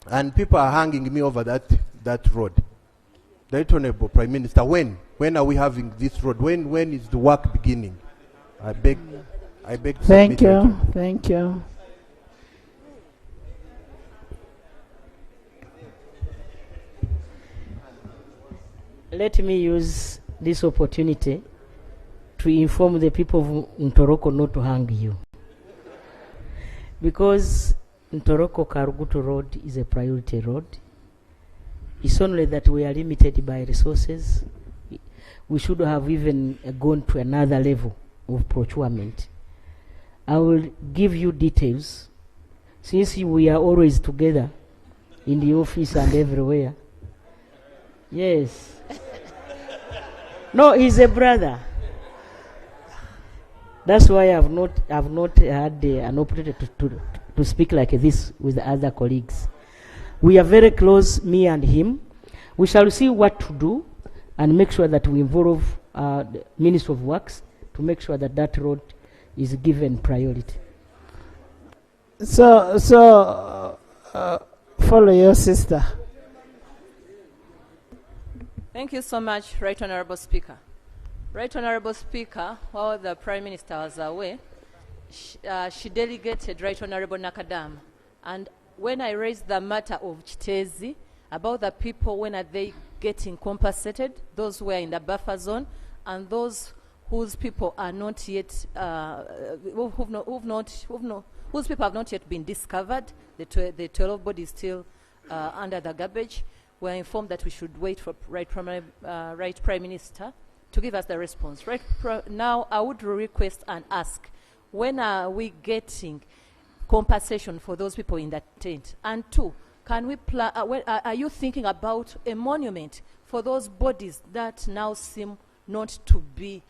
and people are hanging me over that road. The Right Honorable Prime Minister, when are we having this road? When is the work beginning? I beg to Thank submit you. Thank you. Let me use this opportunity to inform the people of Ntoroko not to hang you. Because Ntoroko Karugutu Road is a priority road. It's only that we are limited by resources. We should have even gone to another level of procurement. I will give you details, since we are always together in the office and everywhere. Yes. No, he's a brother. That's why I've not had an opportunity to speak like this with other colleagues. We are very close, me and him. We shall see what to do and make sure that we involve the Ministry of Works to make sure that that road is given priority. So follow your sister. Thank you so much, Right Honorable Speaker. Right Honorable Speaker, while the Prime Minister was away, she delegated Right Honorable Nakadam. And when I raised the matter of Chitezi, about the people, when are they getting compensated, those who are in the buffer zone, and those whose people are not yet, whose people have not yet been discovered, the 12 bodies still under the garbage, we're informed that we should wait for Right Prime Minister to give us the response. Now, I would request and ask, when are we getting compensation for those people in that tent? And two, can we are you thinking about a monument for those bodies that now seem not to be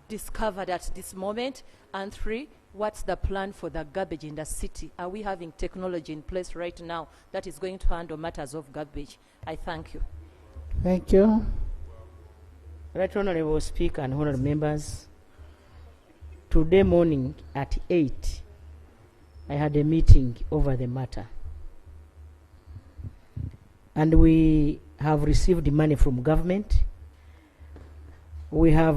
discovered at this moment? And three, what's the plan for the garbage in the city? Are we having technology in place right now that is going to handle matters of garbage? I thank you. Thank you. Right Honorable Speaker and honorable members, today morning at 8, I had a meeting over the matter. And we have received money from government. We have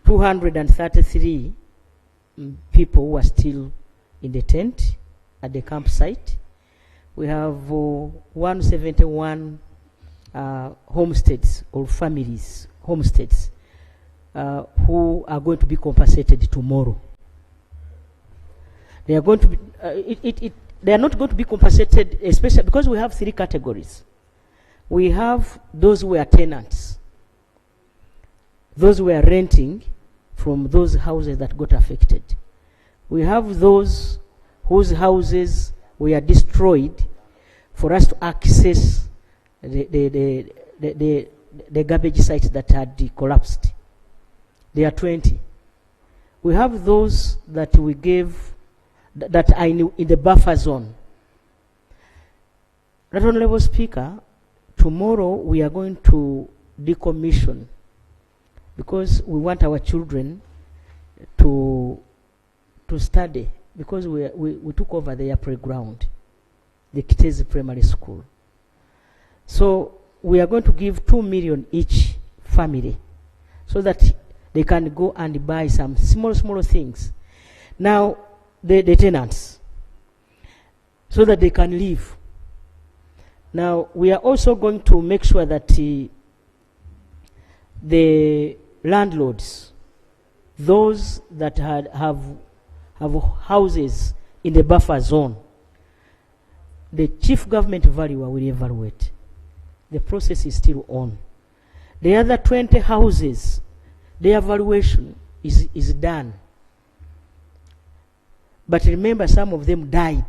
233 people who are still in the tent at the campsite. We have 171 homesteads or families, homesteads, who are going to be compensated tomorrow. They are going to be, they are not going to be compensated, especially because we have three categories. We have those who are tenants, those who are renting from those houses that got affected. We have those whose houses were destroyed for us to access the garbage sites that had collapsed. There are 20. We have those that we gave that are in the buffer zone. Right, Honorable Speaker, tomorrow we are going to decommission because we want our children to study, because we took over their playground, the Kitezi Primary School. So we are going to give 2 million each family so that they can go and buy some small things. Now, the tenants, so that they can live. Now, we are also going to make sure that the landlords, those that have houses in the buffer zone, the chief government valuer will evaluate. The process is still on. The other 20 houses, the evaluation is done. But remember, some of them died,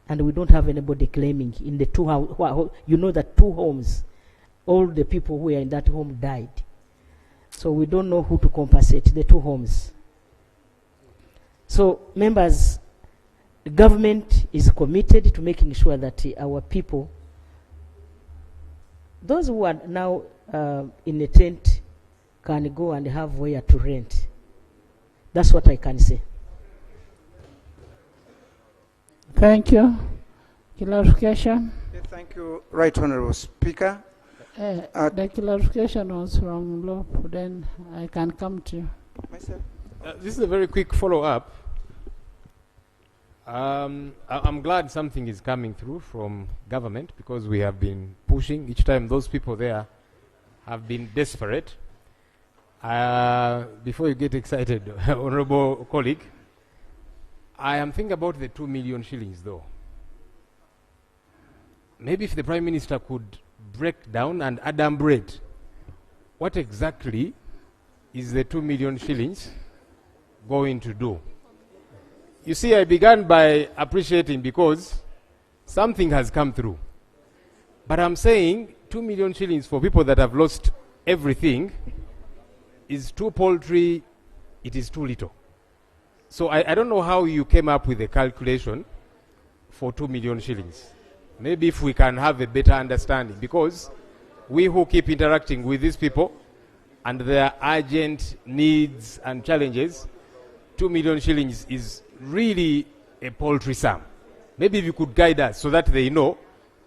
and we don't have anybody claiming in the 2 houses. You know that 2 homes, all the people who were in that home died. So we don't know who to compensate, the 2 homes. So, members, the government is committed to making sure that our people, those who are now in a tent, can go and have where to rent. That's what I can say. Thank you. Clarification? Thank you, Right Honorable Speaker. The clarification was from Lop, then I can come to you. Myself. This is a very quick follow-up. I'm glad something is coming through from government, because we have been pushing. Each time those people there have been desperate. Before you get excited, Honorable colleague, I am thinking about the 2 million shillings though. Maybe if the Prime Minister could break down and adumbrate what exactly is the 2 million shillings going to do. You see, I began by appreciating because something has come through. But I'm saying 2 million shillings for people that have lost everything is too paltry, it is too little. So I don't know how you came up with a calculation for 2 million shillings. Maybe if we can have a better understanding, because we who keep interacting with these people and their urgent needs and challenges, 2 million shillings is really a paltry sum. Maybe if you could guide us so that they know.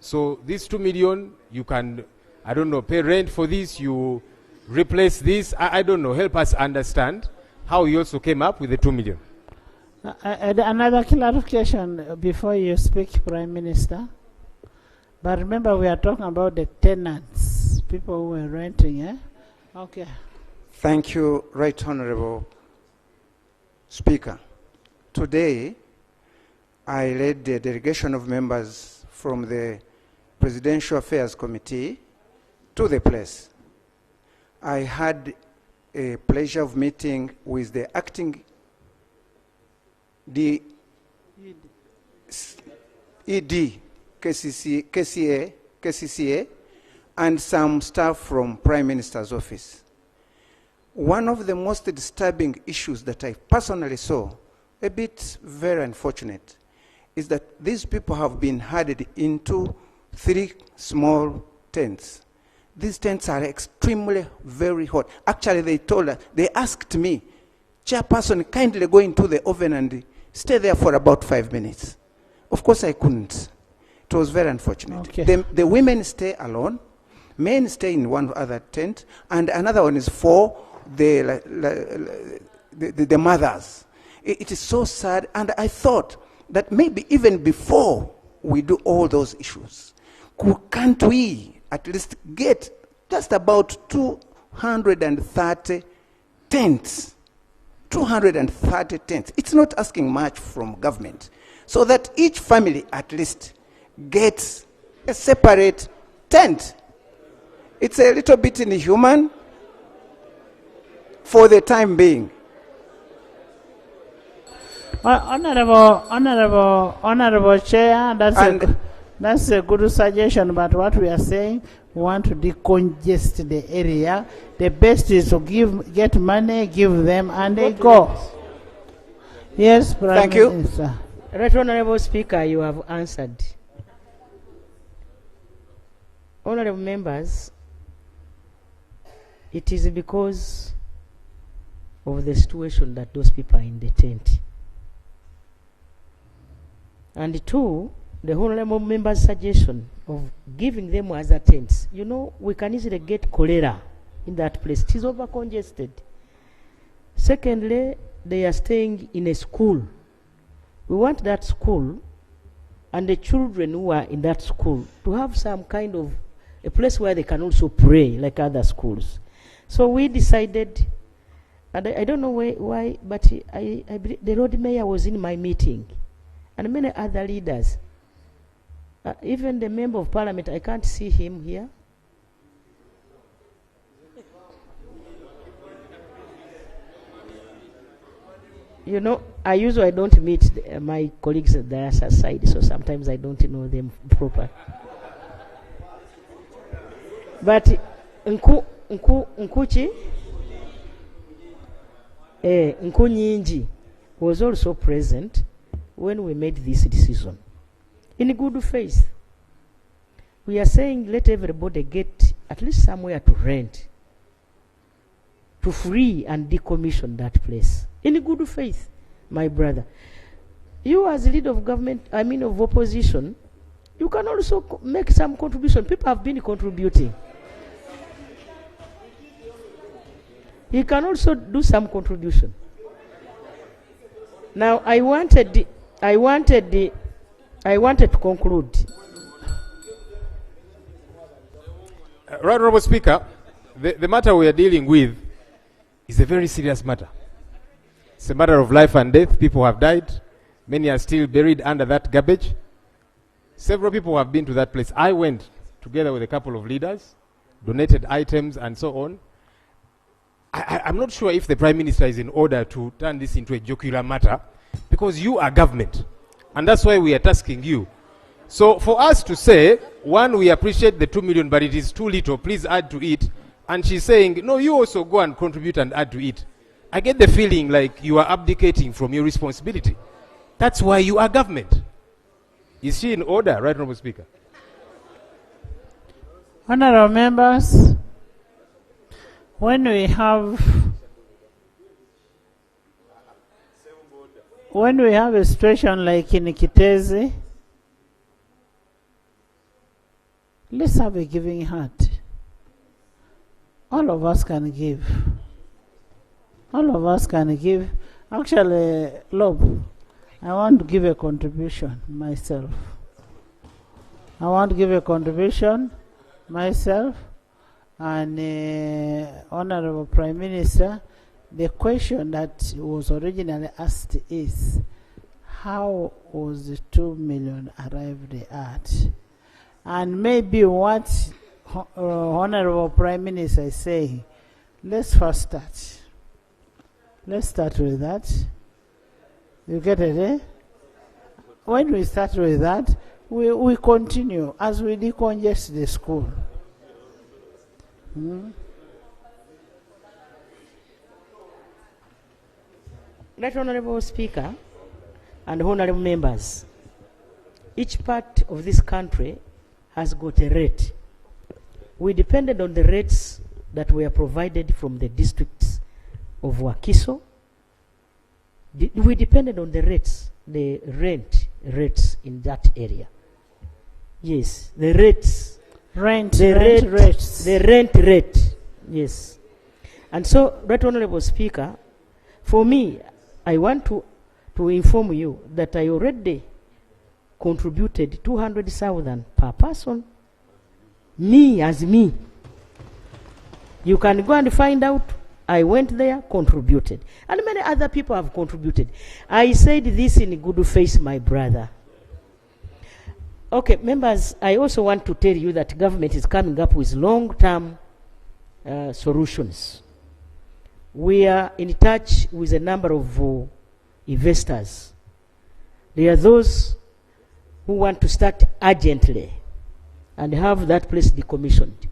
So this 2 million, you can, I don't know, pay rent for this, you replace this, I don't know, help us understand how you also came up with the 2 million. Another clarification before you speak, Prime Minister. But remember, we are talking about the tenants, people who are renting, eh? Okay. Thank you, Right Honorable Speaker. Today, I led the delegation of members from the Presidential Affairs Committee to the place. I had a pleasure of meeting with the acting ED, KCCA, and some staff from Prime Minister's office. One of the most disturbing issues that I personally saw, a bit very unfortunate, is that these people have been herded into 3 small tents. These tents are extremely very hot. Actually, they told us, they asked me, Chairperson, kindly go into the oven and stay there for about 5 minutes. Of course, I couldn't. It was very unfortunate. Okay. The women stay alone, men stay in one other tent, and another one is for the mothers. It is so sad, and I thought that maybe even before we do all those issues, can't we at least get just about 230 tents? 230 tents. It's not asking much from government. so that each family at least gets a separate tent. It's a little bit inhuman for the time being. Honorable Chair, that's a good suggestion, but what we are saying, we want to decongest the area. The best is to get money, give them, and they go. Yes, Prime Minister. Right Honorable Speaker, you have answered. Honorable members, it is because of the situation that those people are in the tent. And two, the honorable member's suggestion of giving them other tents. You know, we can easily get cholera in that place. It is over congested. Secondly, they are staying in a school. We want that school and the children who are in that school to have some kind of a place where they can also pray like other schools. So we decided, and I don't know why, but I believe the road mayor was in my meeting, and many other leaders. Even the member of parliament, I can't see him here. You know, I usually don't meet my colleagues at the other side, so sometimes I don't know them proper. But Nkuchi Nkunyinji was also present when we made this decision. In good faith, we are saying let everybody get at least somewhere to rent, to free and decommission that place. In good faith, my brother. You as leader of government, of opposition, you can also make some contribution. People have been contributing. You can also do some contribution. Now, I wanted to conclude. Right Honorable Speaker, the matter we are dealing with is a very serious matter. It's a matter of life and death. People have died. Many are still buried under that garbage. Several people have been to that place. I went together with a couple of leaders, donated items and so on. I'm not sure if the Prime Minister is in order to turn this into a jocular matter, because you are government, and that's why we are tasking you. So for us to say, one, we appreciate the 2 million, but it is too little, please add to it, and she's saying, no, you also go and contribute and add to it. I get the feeling like you are abdicating from your responsibility. That's why you are government. Is she in order, Right Honorable Speaker? Honorable members, when we have a situation like in Kitezi, let's have a giving heart. All of us can give. All of us can give. Actually, Lob, I want to give a contribution myself. I want to give a contribution myself. And Honorable Prime Minister, the question that was originally asked is, how was the 2 million arrived at? And maybe what Honorable Prime Minister is saying, let's first start. Let's start with that. You get it, eh? When we start with that, we continue as we decongest the school. Right Honorable Speaker and honorable members, each part of this country has got a rate. We depended on the rates that were provided from the districts of Wakiso. We depended on the rates, the rent rates in that area. Yes, the rates. The rent rate, yes. And so, Right Honorable Speaker, for me, I want to inform you that I already contributed 200,000 per person. Me as me. You can go and find out I went there, contributed. And many other people have contributed. I said this in good faith, my brother. Okay, members, I also want to tell you that government is coming up with long-term solutions. We are in touch with a number of investors. There are those who want to start urgently and have that place decommissioned.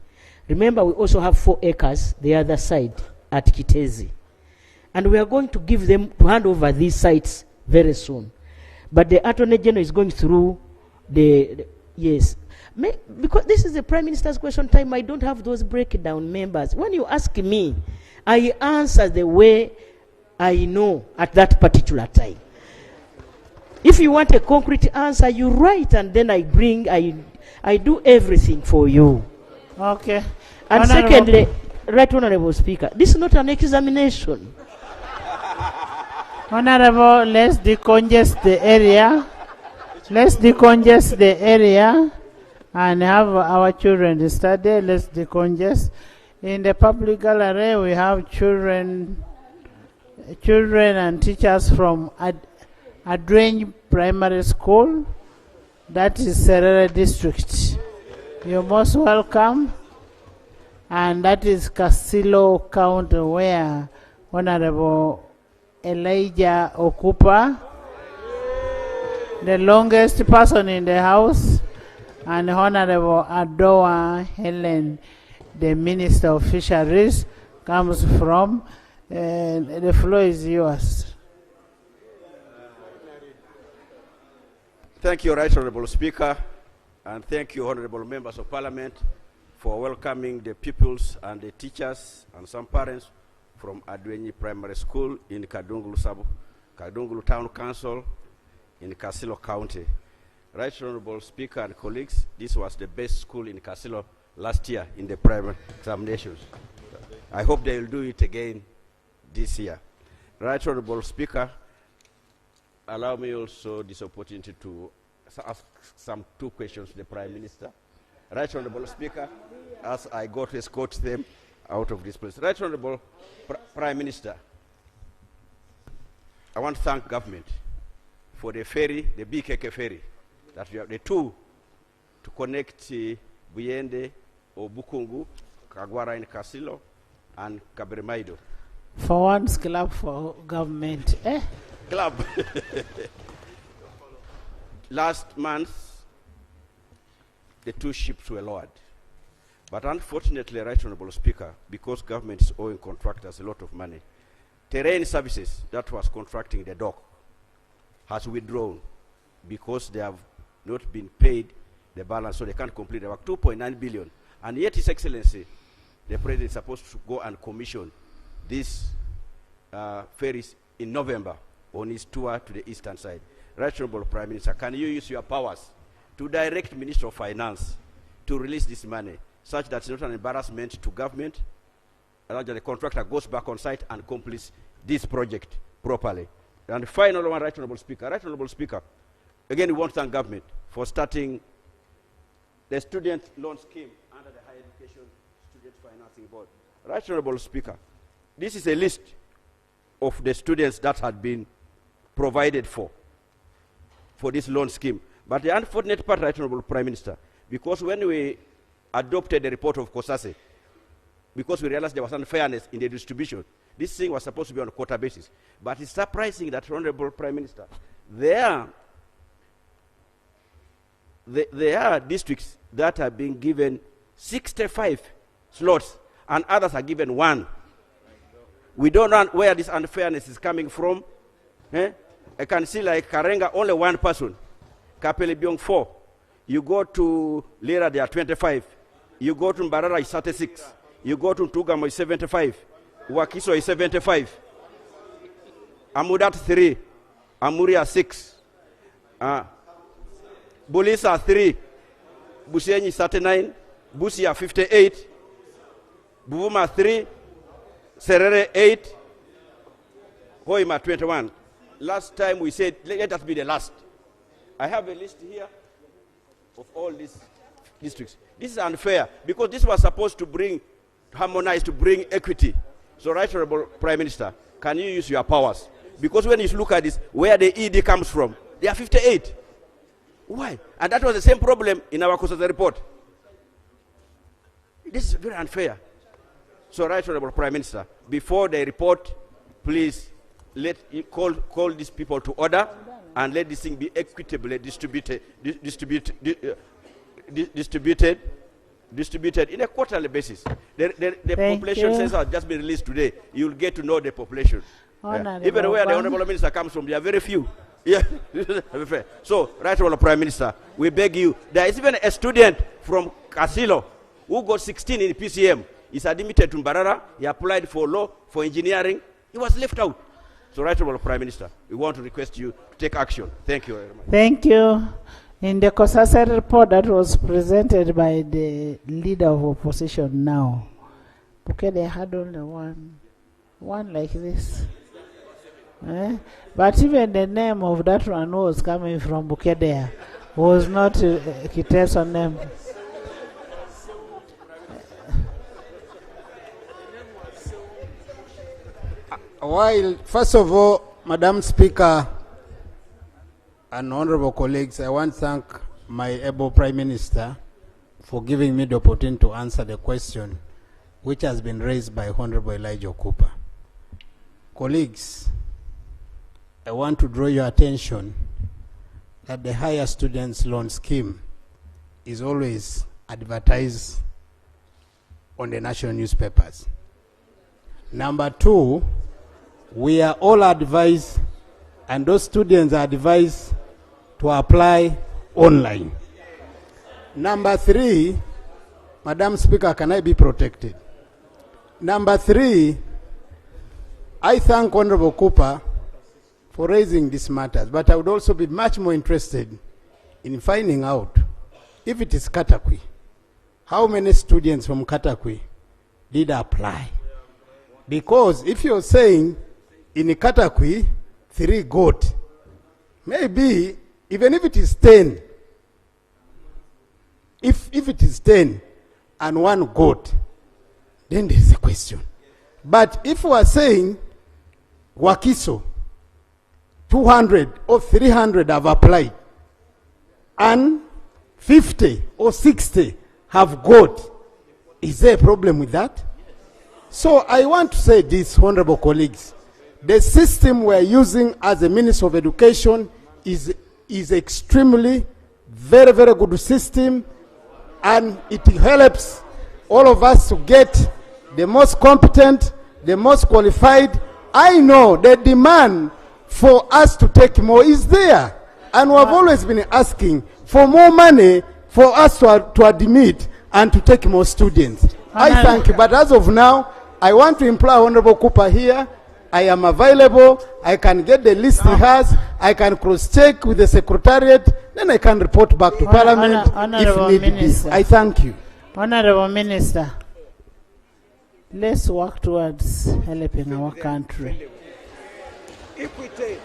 Remember, we also have 4 acres the other side at Kitezi. And we are going to give them to hand over these sites very soon. But the Attorney General is going through yes. Because this is the Prime Minister's question time, I don't have those breakdown, members. When you ask me, I answer the way I know at that particular time. If you want a concrete answer, you write, and then I do everything for you. Okay. And secondly, Right Honorable Speaker, this is not an examination. Honorable, let's decongest the area. Let's decongest the area and have our children study. Let's decongest. In the public gallery, we have children and teachers from Adweny Primary School. That is Serere District. You're most welcome. And that is Kasilo County, where Honorable Elijah Okupa, the longest person in the House, and Honorable Adoa Helen, the Minister of Fisheries, comes from. The floor is yours. Thank you, Right Honorable Speaker, and thank you, Honorable Members of Parliament, for welcoming the pupils and the teachers and some parents from Adweny Primary School in Kadungulu Town Council in Kasilo County. Right Honorable Speaker and colleagues, this was the best school in Kasilo last year in the primary examinations. I hope they will do it again this year. Right Honorable Speaker, allow me also this opportunity to ask some 2 questions to the Prime Minister. Right Honorable Speaker, as I go to escort them out of this place. Right Honorable Prime Minister, I want to thank government for the ferry, the BKK ferry, that we have the 2 to connect Buyende, Obukungu, Kagwara in Kasilo, and Kabremaido. For once, clap for government. Club. Last month, the 2 ships were lowered. But unfortunately, Right Honorable Speaker, because government is owing contractors a lot of money, Terrain Services, that was contracting the dock, has withdrawn because they have not been paid the balance, so they can't complete the work, 2.9 billion. And yet, His Excellency, the President is supposed to go and commission these ferries in November on his tour to the eastern side. Right Honorable Prime Minister, can you use your powers to direct Minister of Finance to release this money such that it's not an embarrassment to government, and that the contractor goes back on site and completes this project properly? And final one, Right Honorable Speaker. Right Honorable Speaker, again, we want to thank government for starting the student loan scheme under the Higher Education Student Financing Board. Right Honorable Speaker, this is a list of the students that had been provided for this loan scheme. But the unfortunate part, Right Honorable Prime Minister, because when we adopted the report of COSASE, because we realized there was unfairness in the distribution, this thing was supposed to be on a quota basis. But it's surprising that, Honorable Prime Minister, there are districts that are being given 65 slots and others are given 1. We don't know where this unfairness is coming from. I can see like Karenga, only 1 person. Kapelebiong 4. You go to Lira, there are 25. You go to Mbarara, is 36. You go to Tugamo, is 75. Wakiso is 75. Amudat 3. Amuria 6. Bulisa 3. Busienyi 39. Busia 58. Buvuma 3. Serere 8. Hoima 21. Last time we said, let us be the last. I have a list here of all these districts. This is unfair because this was supposed to harmonize, to bring equity So, Right Honorable Prime Minister, can you use your powers? Because when you look at this, where the ED comes from, they are 58. Why? And that was the same problem in our Kosasa report. This is very unfair. So, Right Honorable Prime Minister, before they report, please call these people to order and let this thing be equitably distributed in a quarterly basis. The population census has just been released today. You'll get to know the population. Yeah. Even where the Honorable Minister comes from, there are very few. Yeah. So, Right Honorable Prime Minister, we beg you. There is even a student from Kasilo who got 16 in PCM. He's admitted to Mbarara. He applied for law, for engineering. He was left out. So, Right Honorable Prime Minister, we want to request you to take action. Thank you very much. Thank you. In the Kosasa report that was presented by the leader of opposition now, okay, they had only one like this. But even the name of that one was coming from Bukedea was not Kiteso name. While, first of all, Madam Speaker and honorable colleagues, I want to thank my able Prime Minister for giving me the opportunity to answer the question which has been raised by Honorable Elijah Cooper. Colleagues, I want to draw your attention that the Higher Students Loan Scheme is always advertised on the national newspapers. Number two, we are all advised, and those students are advised to apply online. Number three, Madam Speaker, can I be protected? Number three, I thank Honorable Cooper for raising these matters, but I would also be much more interested in finding out if it is Katakwi, how many students from Katakwi did apply? Because if you're saying in Katakwi, 3 got, maybe even if it is 10, if it is 10 and 1 got, then there's a question. But if we are saying Wakiso, 200 or 300 have applied, and 50 or 60 have got, is there a problem with that? So I want to say this, honorable colleagues, the system we're using as a Minister of Education is extremely, very, very good system, and it helps all of us to get the most competent, the most qualified. I know the demand for us to take more is there, and we have always been asking for more money for us to admit and to take more students. I thank you, but as of now, I want to employ Honorable Cooper here. I am available. I can get the list he has. I can cross-check with the Secretariat. Then I can report back to Parliament if need be. I thank you. Honorable Minister, let's work towards helping our country. Equity.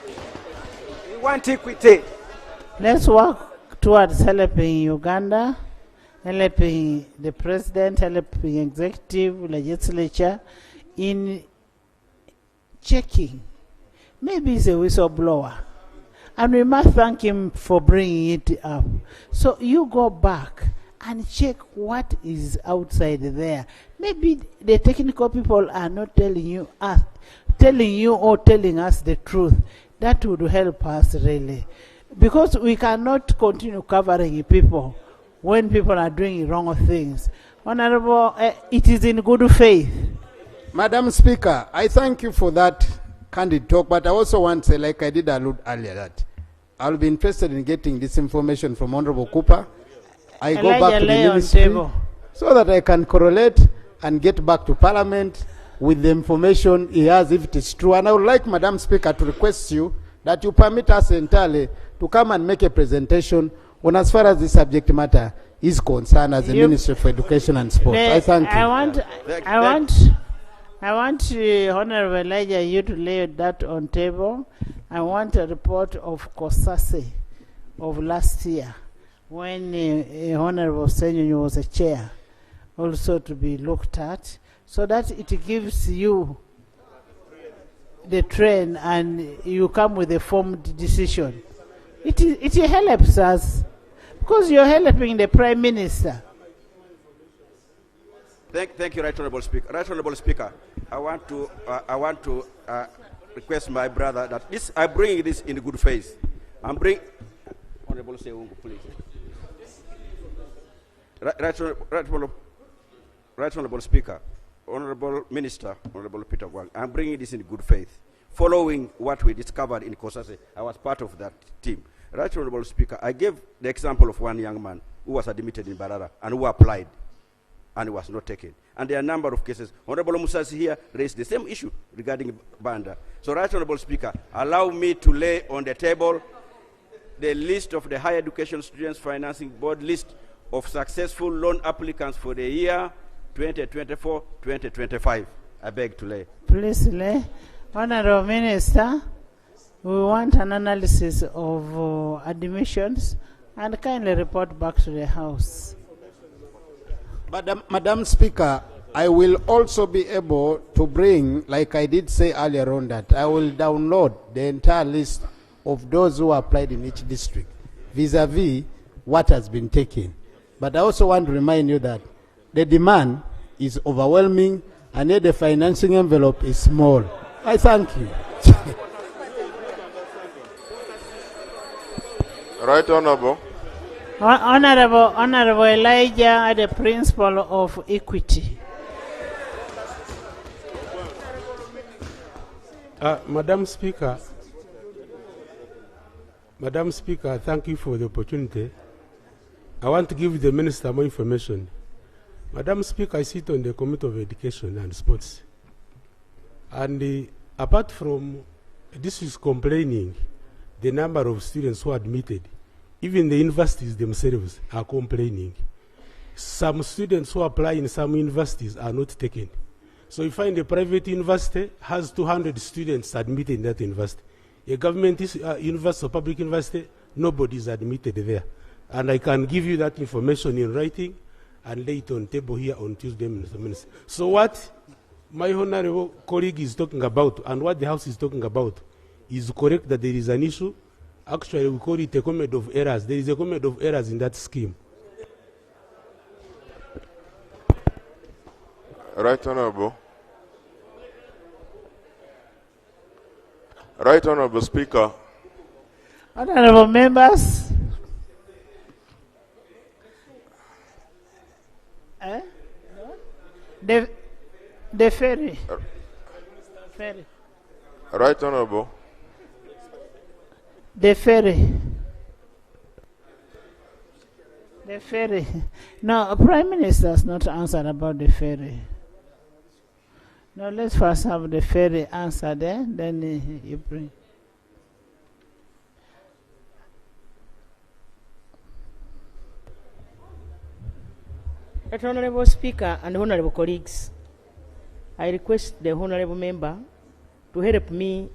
We want equity. Let's work towards helping Uganda, helping the president, helping executive, legislature in checking. Maybe he's a whistleblower, and we must thank him for bringing it up. So you go back and check what is outside there. Maybe the technical people are not telling you or telling us the truth. That would help us really, because we cannot continue covering people when people are doing wrong things. Honorable, it is in good faith. Madam Speaker, I thank you for that candid talk, but I also want to say, like I did allude earlier, that I'll be interested in getting this information from Honorable Cooper. I go back to the ministry so that I can correlate and get back to Parliament with the information he has, if it is true. And I would like, Madam Speaker, to request you that you permit us entirely to come and make a presentation on as far as the subject matter is concerned as the Ministry for Education and Sports. I thank you. I want Honorable Elijah, you to lay that on table. I want a report of COSASE of last year when Honorable Senyo was a chair, also to be looked at, so that it gives you the train and you come with a formed decision. It helps us because you're helping the Prime Minister. Thank you, Right Honourable Speaker. Right Honourable Speaker, I want to request my brother that I bring this in good faith. I'm bring Honourable Seungu, please. Right Honourable Speaker, Honourable Minister, Honourable Peter Gwang, I'm bringing this in good faith. Following what we discovered in Kosase, I was part of that team. Right Honourable Speaker, I gave the example of one young man who was admitted in Barara and who applied and was not taken. And there are a number of cases. Honorable Musasi here raised the same issue regarding Banda. So, Right Honorable Speaker, allow me to lay on the table the list of the Higher Education Students Financing Board list of successful loan applicants for the year 2024-2025. I beg to lay. Please lay. Honorable Minister, we want an analysis of admissions and kindly report back to the House. Madam Speaker, I will also be able to bring, like I did say earlier on, that I will download the entire list of those who applied in each district, vis-a-vis what has been taken. But I also want to remind you that the demand is overwhelming and yet the financing envelope is small. I thank you. Right Honourable. Honorable Elijah, the principle of equity. Madam Speaker, thank you for the opportunity. I want to give the Minister more information. Madam Speaker, I sit on the Committee of Education and Sports. And apart from this is complaining the number of students who are admitted, even the universities themselves are complaining. Some students who apply in some universities are not taken. So you find a private university has 200 students admitted in that university. A government university or public university, nobody is admitted there. And I can give you that information in writing and lay it on table here on Tuesday, Mr. Minister. So what my honorable colleague is talking about and what the House is talking about is correct, that there is an issue. Actually, we call it a comment of errors. There is a comment of errors in that scheme. Right Honourable. Right Honourable Speaker. Honourable members. The ferry. Ferry. Right Honourable. The ferry. The ferry. No, Prime Minister has not answered about the ferry. No, let's first have the ferry answer there, then you bring. Right Honourable Speaker and Honourable colleagues, I request the Honourable Member to help me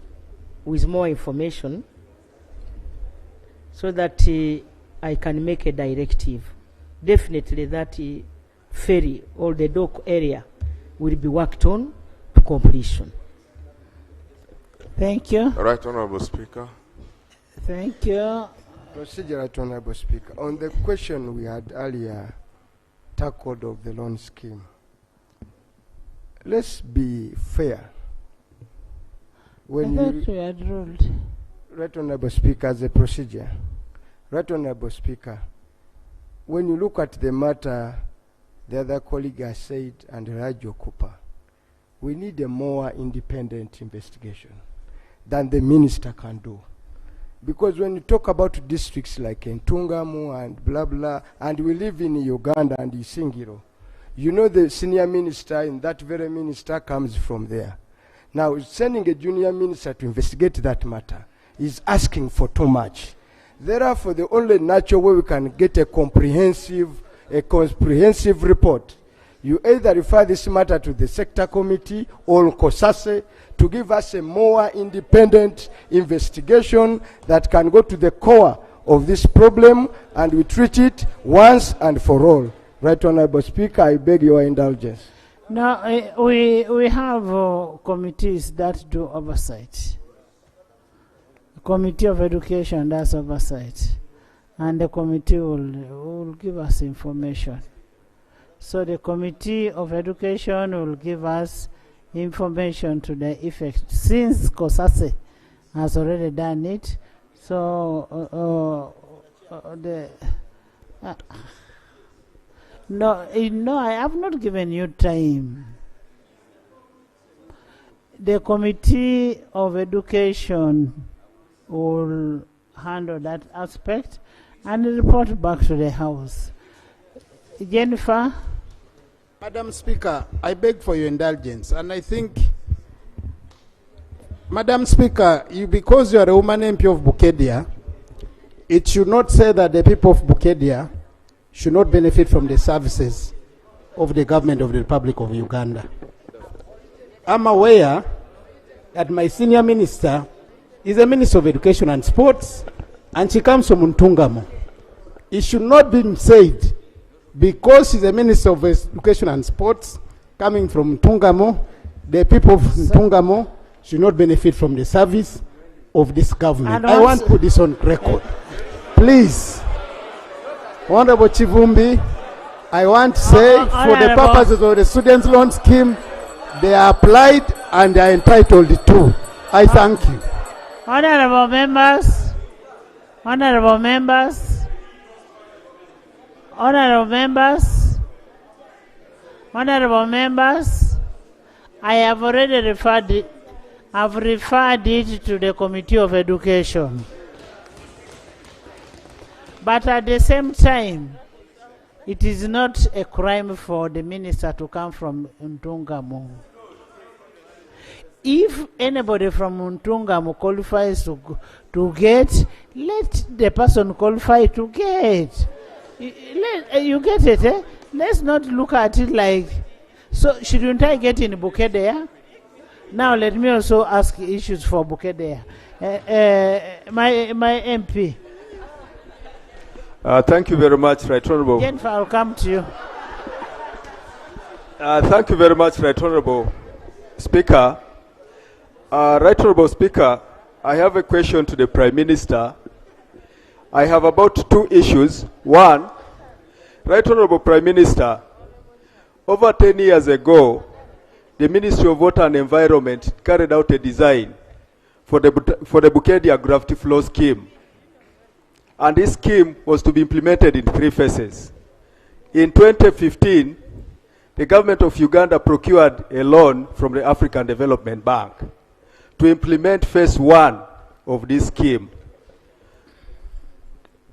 with more information so that I can make a directive. Definitely that ferry or the dock area will be worked on to completion. Thank you. Right Honourable Speaker. Thank you. Procedure, Right Honourable Speaker. On the question we had earlier tackled of the loan scheme, let's be fair. When I thought we had ruled. Right Honourable Speaker, as a procedure, Right Honourable Speaker, when you look at the matter the other colleague has said and Rajo Cooper, we need a more independent investigation than the minister can do. Because when you talk about districts like Ntungamu and blah blah, and we live in Uganda and Isingiro, you know the senior minister in that very minister comes from there. Now, sending a junior minister to investigate that matter is asking for too much. Therefore, the only natural way we can get a comprehensive report, you either refer this matter to the sector committee or COSASE to give us a more independent investigation that can go to the core of this problem and we treat it once and for all. Right Honourable Speaker, I beg your indulgence. No, we have committees that do oversight. Committee of Education does oversight, and the committee will give us information. So the Committee of Education will give us information to the effect, since COSASE has already done it. So no, I have not given you time. The Committee of Education will handle that aspect and report back to the House. Jennifer? Madam Speaker, I beg for your indulgence, and I think, Madam Speaker, because you are a woman MP of Bukedia, it should not say that the people of Bukedia should not benefit from the services of the government of the Republic of Uganda. I'm aware that my senior minister is a Minister of Education and Sports, and she comes from Ntungamo. It should not be said, because she's a Minister of Education and Sports, coming from Ntungamo, the people of Ntungamo should not benefit from the service of this government. I want to put this on record. Please, Honorable Chivumbi, I want to say, for the purposes of the students' loan scheme, they are applied and they are entitled to. I thank you. Honorable members, honorable members, honorable members, honorable members, I have already referred it. I've referred it to the Committee of Education. But at the same time, it is not a crime for the minister to come from Ntungamo. If anybody from Ntungamo qualifies to get, let the person qualify to get. You get it, eh? Let's not look at it like, so shouldn't I get in Bukedea? Now let me also ask issues for Bukedea. My MP. Thank you very much, Right Honourable. Jennifer, I'll come to you. Thank you very much, Right Honourable Speaker. Right Honourable Speaker, I have a question to the Prime Minister. I have about two issues. One, Right Honourable Prime Minister, over 10 years ago, the Ministry of Water and Environment carried out a design for the Bukedia Gravity Flow Scheme. And this scheme was to be implemented in 3 phases. In 2015, the government of Uganda procured a loan from the African Development Bank to implement phase 1 of this scheme.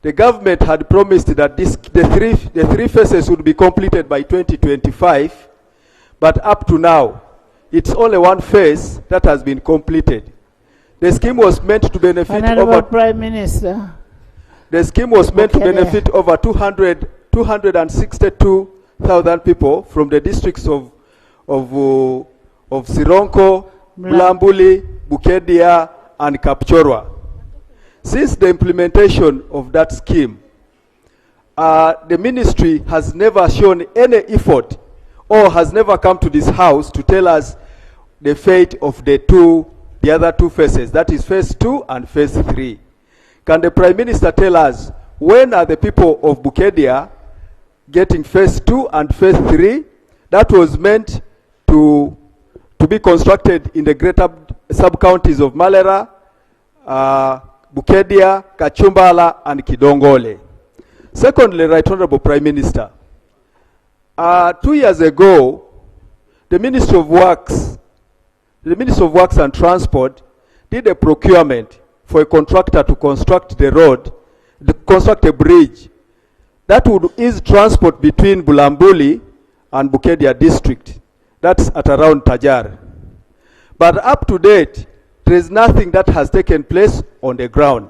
The government had promised that the three phases would be completed by 2025, but up to now, it's only one phase that has been completed. The scheme was meant to benefit Honorable Prime Minister. The scheme was meant to benefit over 262,000 people from the districts of Sironko, Mulambuli, Bukedia, and Kapchorwa. Since the implementation of that scheme, the ministry has never shown any effort or has never come to this house to tell us the fate of the other two phases, that is phase 2 and phase 3. Can the Prime Minister tell us when are the people of Bukedia getting phase 2 and phase 3 that was meant to be constructed in the greater sub-counties of Malera, Bukedia, Kachumbala, and Kidongole? Secondly, Right Honourable Prime Minister, 2 years ago, the Ministry of Works and Transport did a procurement for a contractor to construct the road, to construct a bridge that would ease transport between Bulambuli and Bukedia district. That's at around Tajar. But up to date, there is nothing that has taken place on the ground.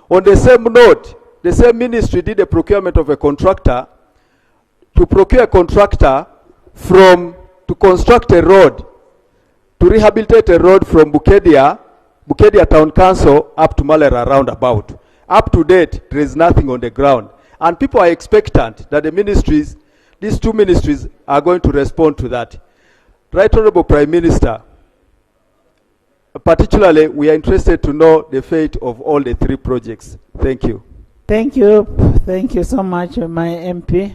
On the same note, the same ministry did a procurement of a contractor to procure a contractor to construct a road, to rehabilitate a road from Bukedia Town Council up to Malera roundabout. Up to date, there is nothing on the ground. And people are expectant that these two ministries are going to respond to that. Right Honorable Prime Minister, particularly we are interested to know the fate of all the 3 projects. Thank you. Thank you. Thank you so much, my MP.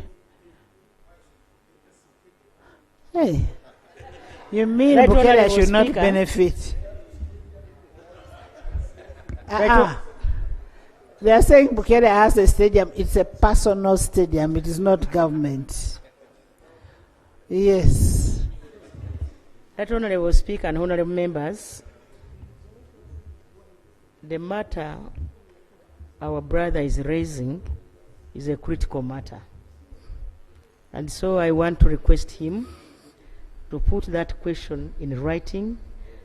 Hey, you mean Right Bukeria Honorable should not Speaker. benefit? Right They are saying Bukeria has a stadium. It's a personal stadium. It is not government. Yes. Right Honorable Speaker and honorable members, the matter our brother is raising is a critical matter. And so I want to request him to put that question in writing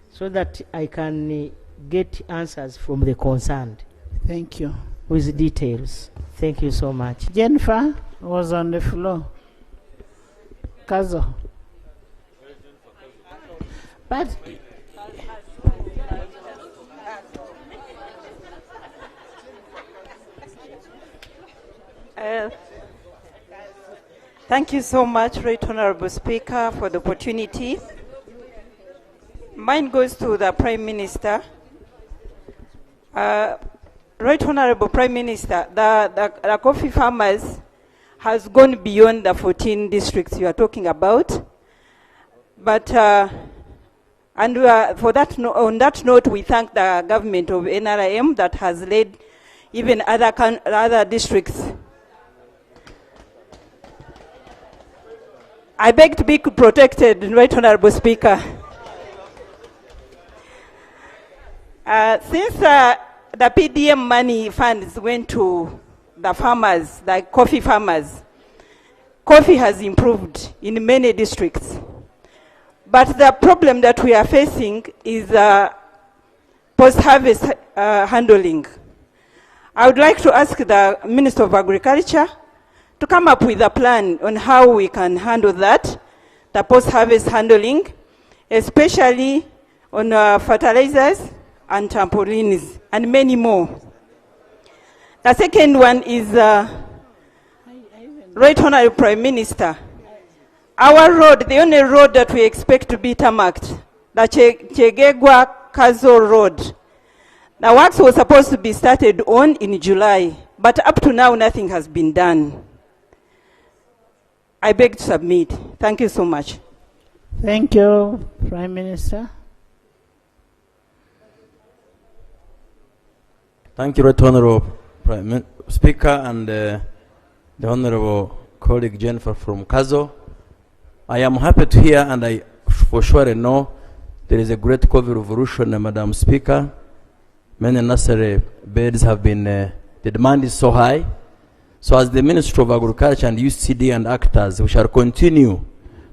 so that I can get answers from the concerned. Thank you. With details. Thank you so much. Jennifer was on the floor. Kazo. But thank you so much, Right Honorable Speaker, for the opportunity. Mine goes to the Prime Minister. Right Honorable Prime Minister, the coffee farmers has gone beyond the 14 districts you are talking about. But for that, on that note, we thank the government of NRM that has led even other districts. I beg to be protected, Right Honorable Speaker. Since the PDM money funds went to the farmers, the coffee farmers, coffee has improved in many districts. But the problem that we are facing is post-harvest handling. I would like to ask the Minister of Agriculture to come up with a plan on how we can handle that, the post-harvest handling, especially on fertilizers and trampolines and many more. The second one is, Right Honorable Prime Minister, our road, the only road that we expect to be tarmacked, the Chegegwa-Kazo Road. The works were supposed to be started on in July, but up to now nothing has been done. I beg to submit. Thank you so much. thank you, Prime Minister. Thank you, Right Honorable Prime Speaker and the Honorable colleague Jennifer from Kazo. I am happy to hear, and I for sure know there is a great COVID revolution, Madam Speaker. Many nursery beds have been, the demand is so high. So as the Ministry of Agriculture and UCD and actors, we shall continue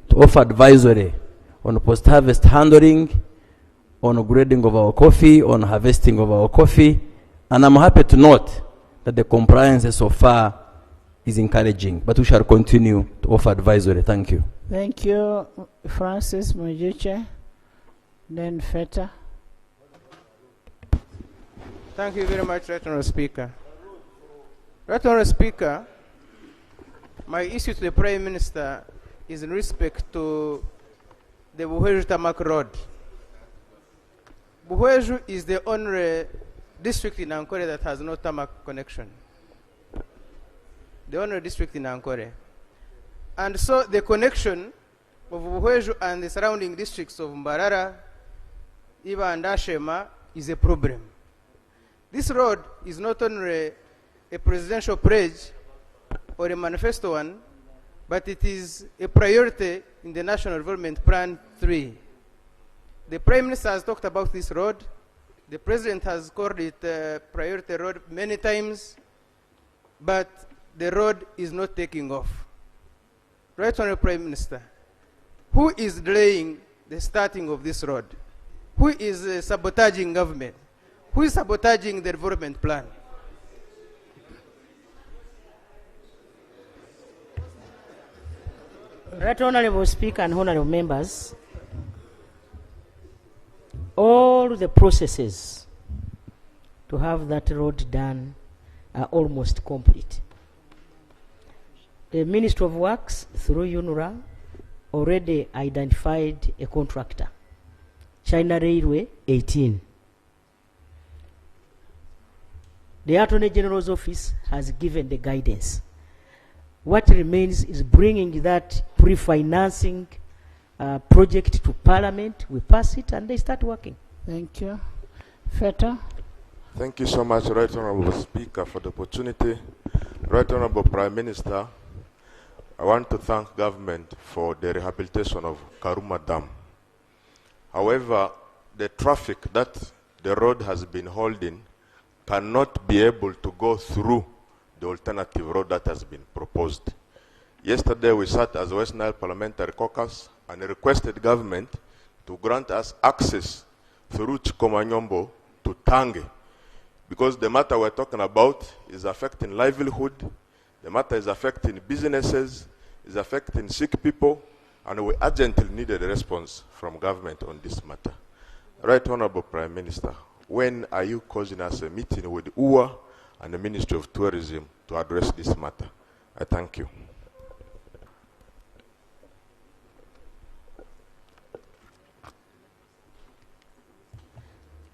to offer advisory on post-harvest handling, on grading of our coffee, on harvesting of our coffee. And I'm happy to note that the compliance so far is encouraging, but we shall continue to offer advisory. Thank you. Thank you, Francis Mujiche. Then Feta. Thank you very much, Right Honorable Speaker. Right Honorable Speaker, my issue to the Prime Minister is in respect to the Buheju Tamak Road. Buheju is the only district in Ankole that has no tarmac connection. The only district in Ankole. And so the connection of Buheju and the surrounding districts of Mbarara, Iba and Ashema is a problem. This road is not only a presidential pledge or a manifesto one, but it is a priority in the National Development Plan 3. The Prime Minister has talked about this road. The President has called it a priority road many times, but the road is not taking off. Right Honorable Prime Minister, who is delaying the starting of this road? Who is sabotaging government? Who is sabotaging the development plan? Right Honorable Speaker and honorable members, all the processes to have that road done are almost complete. The Ministry of Works through UNRA already identified a contractor. China Railway 18. The Attorney General's office has given the guidance. What remains is bringing that pre-financing project to Parliament. We pass it and they start working. Thank you. Feta. Thank you so much, Right Honorable Speaker, for the opportunity. Right Honorable Prime Minister, I want to thank government for the rehabilitation of Karuma Dam. However, the traffic that the road has been holding cannot be able to go through the alternative road that has been proposed. Yesterday we sat as West Nile Parliamentary Caucus and requested government to grant us access through Chikomanyombo to Tange, because the matter we're talking about is affecting livelihood, the matter is affecting businesses, is affecting sick people, and we urgently needed a response from government on this matter. Right Honorable Prime Minister, when are you causing us a meeting with UWA and the Ministry of Tourism to address this matter? I thank you.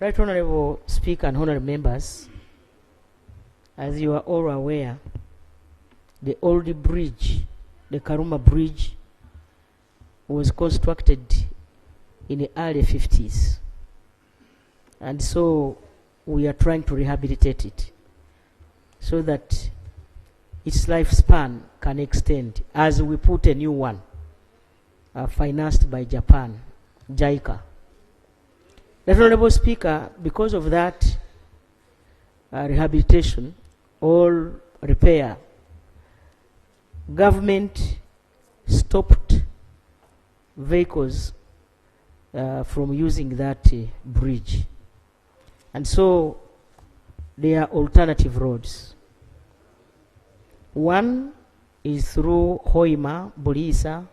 Right Honorable Speaker and Honorable Members, as you are all aware, the old bridge, the Karuma Bridge, was constructed in the early 50s. And so we are trying to rehabilitate it so that its lifespan can extend as we put a new one financed by Japan, JICA. The Honorable Speaker, because of that rehabilitation or repair, government stopped vehicles from using that bridge. And so there are alternative roads. One is through Hoima, Bulisa,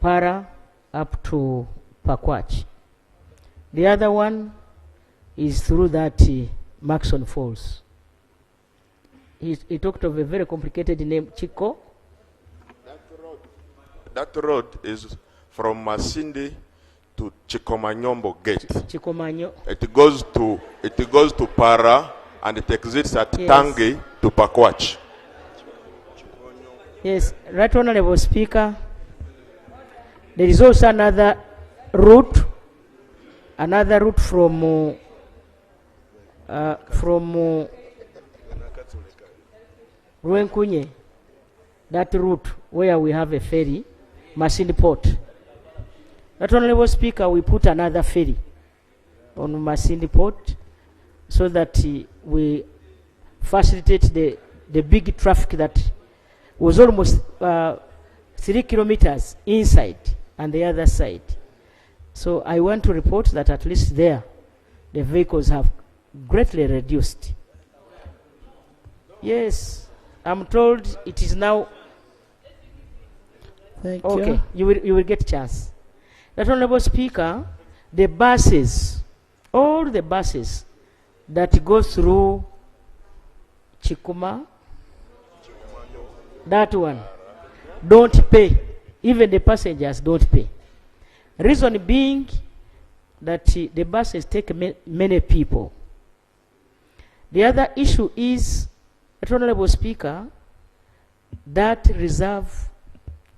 Para, up to Pakwach. The other one is through that Maxon Falls. He talked of a very complicated name, Chico. That road is from Masindi to Chikomanyombo Gate. It goes to Para and it exits at Tangi to Pakwach. Yes, Right Honorable Speaker, there is also another route from Ruenkunye, that route where we have a ferry, Masindi Port. That Honorable Speaker, we put another ferry on Masindi Port so that we facilitate the big traffic that was almost 3 kilometers inside and the other side. So I want to report that at least there, the vehicles have greatly reduced. Yes, I'm told it is now. Thank you. You will get a chance. That Honorable Speaker, the buses, all the buses that go through Chikuma, that one, don't pay. Even the passengers don't pay. Reason being that the buses take many people. The other issue is, Honorable Speaker, that reserve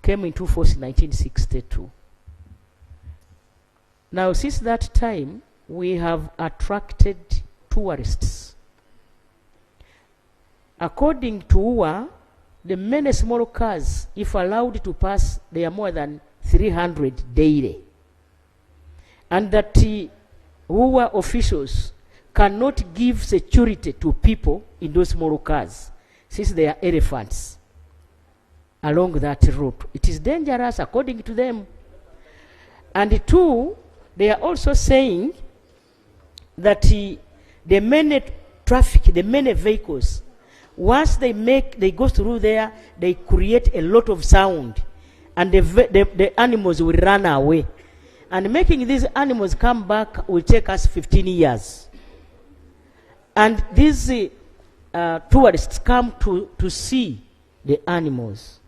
came into force in 1962. Now, since that time, we have attracted tourists. According to UWA, the many small cars, if allowed to pass, they are more than 300 daily. And that UWA officials cannot give security to people in those small cars, since they are elephants along that route. It is dangerous according to them. And two, they are also saying that the many traffic, the many vehicles, once they go through there, they create a lot of sound, and the animals will run away. And making these animals come back will take us 15 years. And these tourists come to see the animals.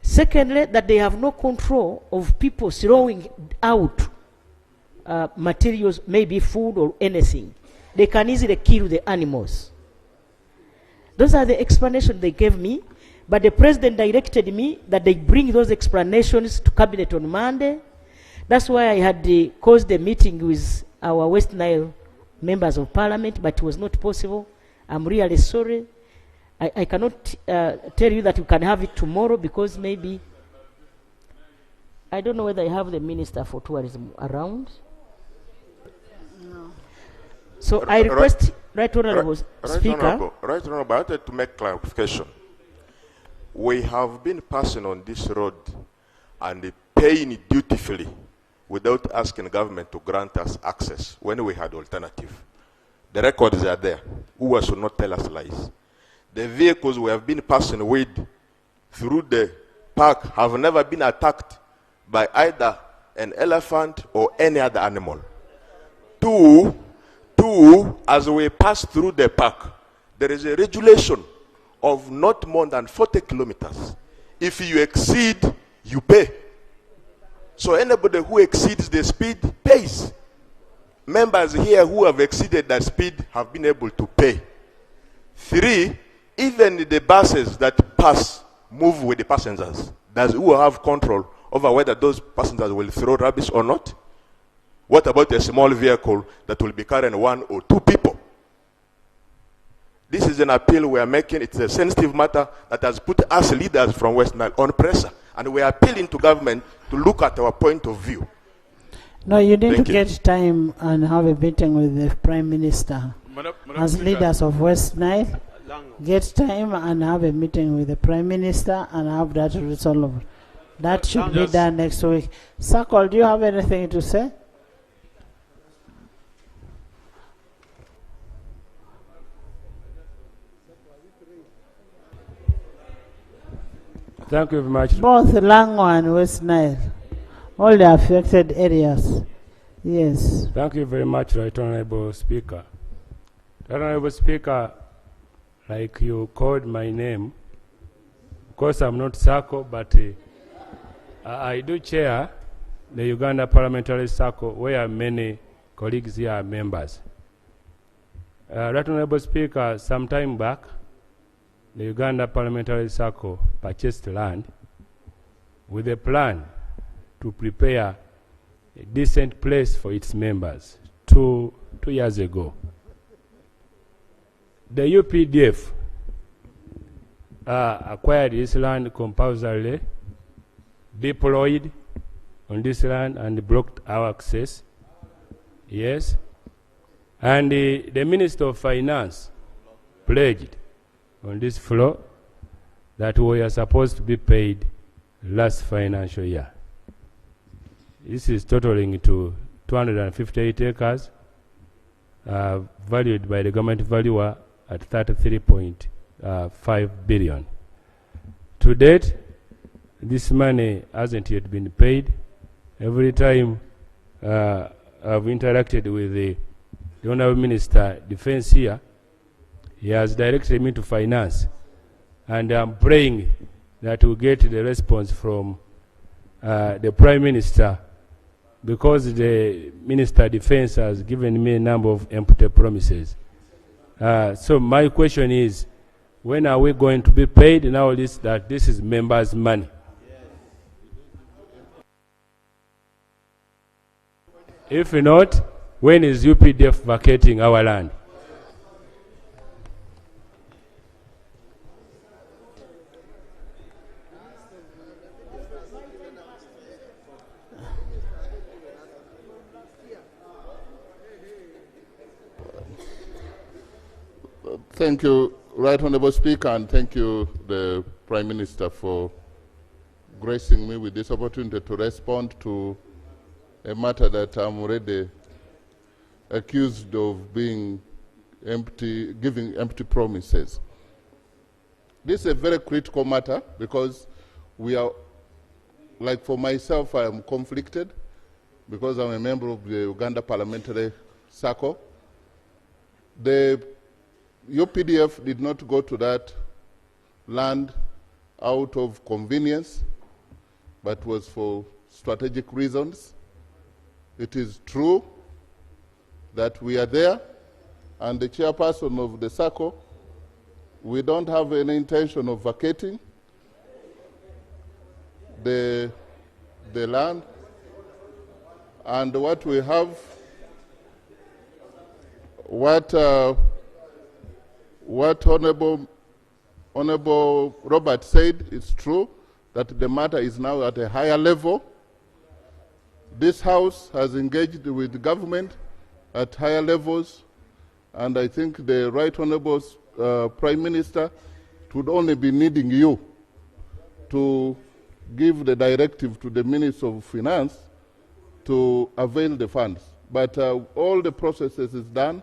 Secondly, that they have no control of people throwing out materials, maybe food or anything. They can easily kill the animals. Those are the explanations they gave me, but the president directed me that they bring those explanations to cabinet on Monday. That's why I had caused a meeting with our West Nile members of parliament, but it was not possible. I'm really sorry. I cannot tell you that you can have it tomorrow because maybe, I don't know whether I have the Minister for Tourism around. No. So I request, Right Honourable Speaker. Right Honourable, I wanted to make clarification. We have been passing on this road and paying it dutifully without asking government to grant us access when we had alternative. The records are there. Who should not tell us lies. The vehicles we have been passing with through the park have never been attacked by either an elephant or any other animal. Two, as we pass through the park, there is a regulation of not more than 40 kilometers. If you exceed, you pay. So anybody who exceeds the speed pays. Members here who have exceeded that speed have been able to pay. Three, even the buses that pass move with the passengers. Does who have control over whether those passengers will throw rubbish or not? What about a small vehicle that will be carrying 1 or 2 people? This is an appeal we are making. It's a sensitive matter that has put us leaders from West Nile on pressure. And we are appealing to government to look at our point of view. No, you need to get time and have a meeting with the Prime Minister. Madam As Speaker. leaders of West Nile, get time and have a meeting with the Prime Minister and have that resolved. That should be done next week. Sakol, do you have anything to say? Thank you very much. Both Lango and West Nile, all the affected areas. Yes. Thank you very much, Right Honourable Speaker. Right Honourable Speaker, like you called my name, of course I'm not Sako, but I do chair the Uganda Parliamentary Circle, where many colleagues here are members. Right Honourable Speaker, some time back, the Uganda Parliamentary Circle purchased land with a plan to prepare a decent place for its members 2 years ago. The UPDF acquired this land compulsorily, deployed on this land and blocked our access. Yes. And the Minister of Finance pledged on this floor that we are supposed to be paid last financial year. This is totaling to 258 acres, valued by the government valuer at 33.5 billion. To date, this money hasn't yet been paid. Every time I've interacted with the Honourable Minister Defence here, he has directed me to finance, and I'm praying that we'll get the response from the Prime Minister, because the Minister of Defence has given me a number of empty promises. So my question is, when are we going to be paid now that this is members' money? If not, when is UPDF vacating our land? Thank you, Right Honourable Speaker, and thank you, the Prime Minister, for gracing me with this opportunity to respond to a matter that I'm already accused of being empty, giving empty promises. This is a very critical matter because we are, like for myself, I am conflicted because I'm a member of the Uganda Parliamentary Circle. The UPDF did not go to that land out of convenience. but was for strategic reasons. It is true that we are there, and the chairperson of the SACCO, we don't have any intention of vacating the land. And what we have, what Honorable Robert said is true, that the matter is now at a higher level. This House has engaged with the government at higher levels, and I think the Right Honorable Prime Minister would only be needing you to give the directive to the Minister of Finance to avail the funds. But all the processes is done.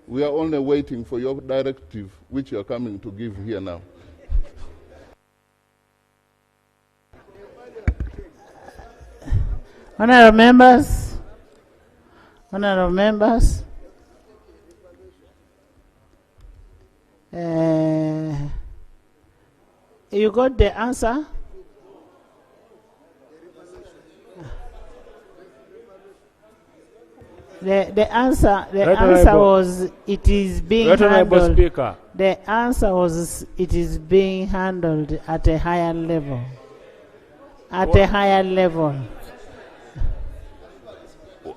We are only waiting for your directive, which you are coming to give here now. Honorable members, honorable members, you got the answer? The answer was it is being handled. Speaker. The answer was it is being handled at a higher level. At a higher level.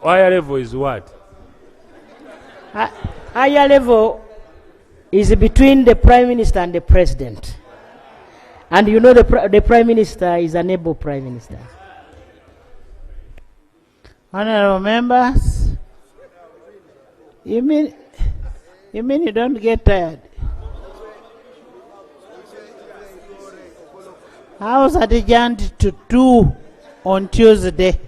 Higher level is what? Higher level is between the Prime Minister and the President. And you know the Prime Minister is an able Prime Minister. Honorable members, you mean you don't get tired? House adjourned to 2 on Tuesday.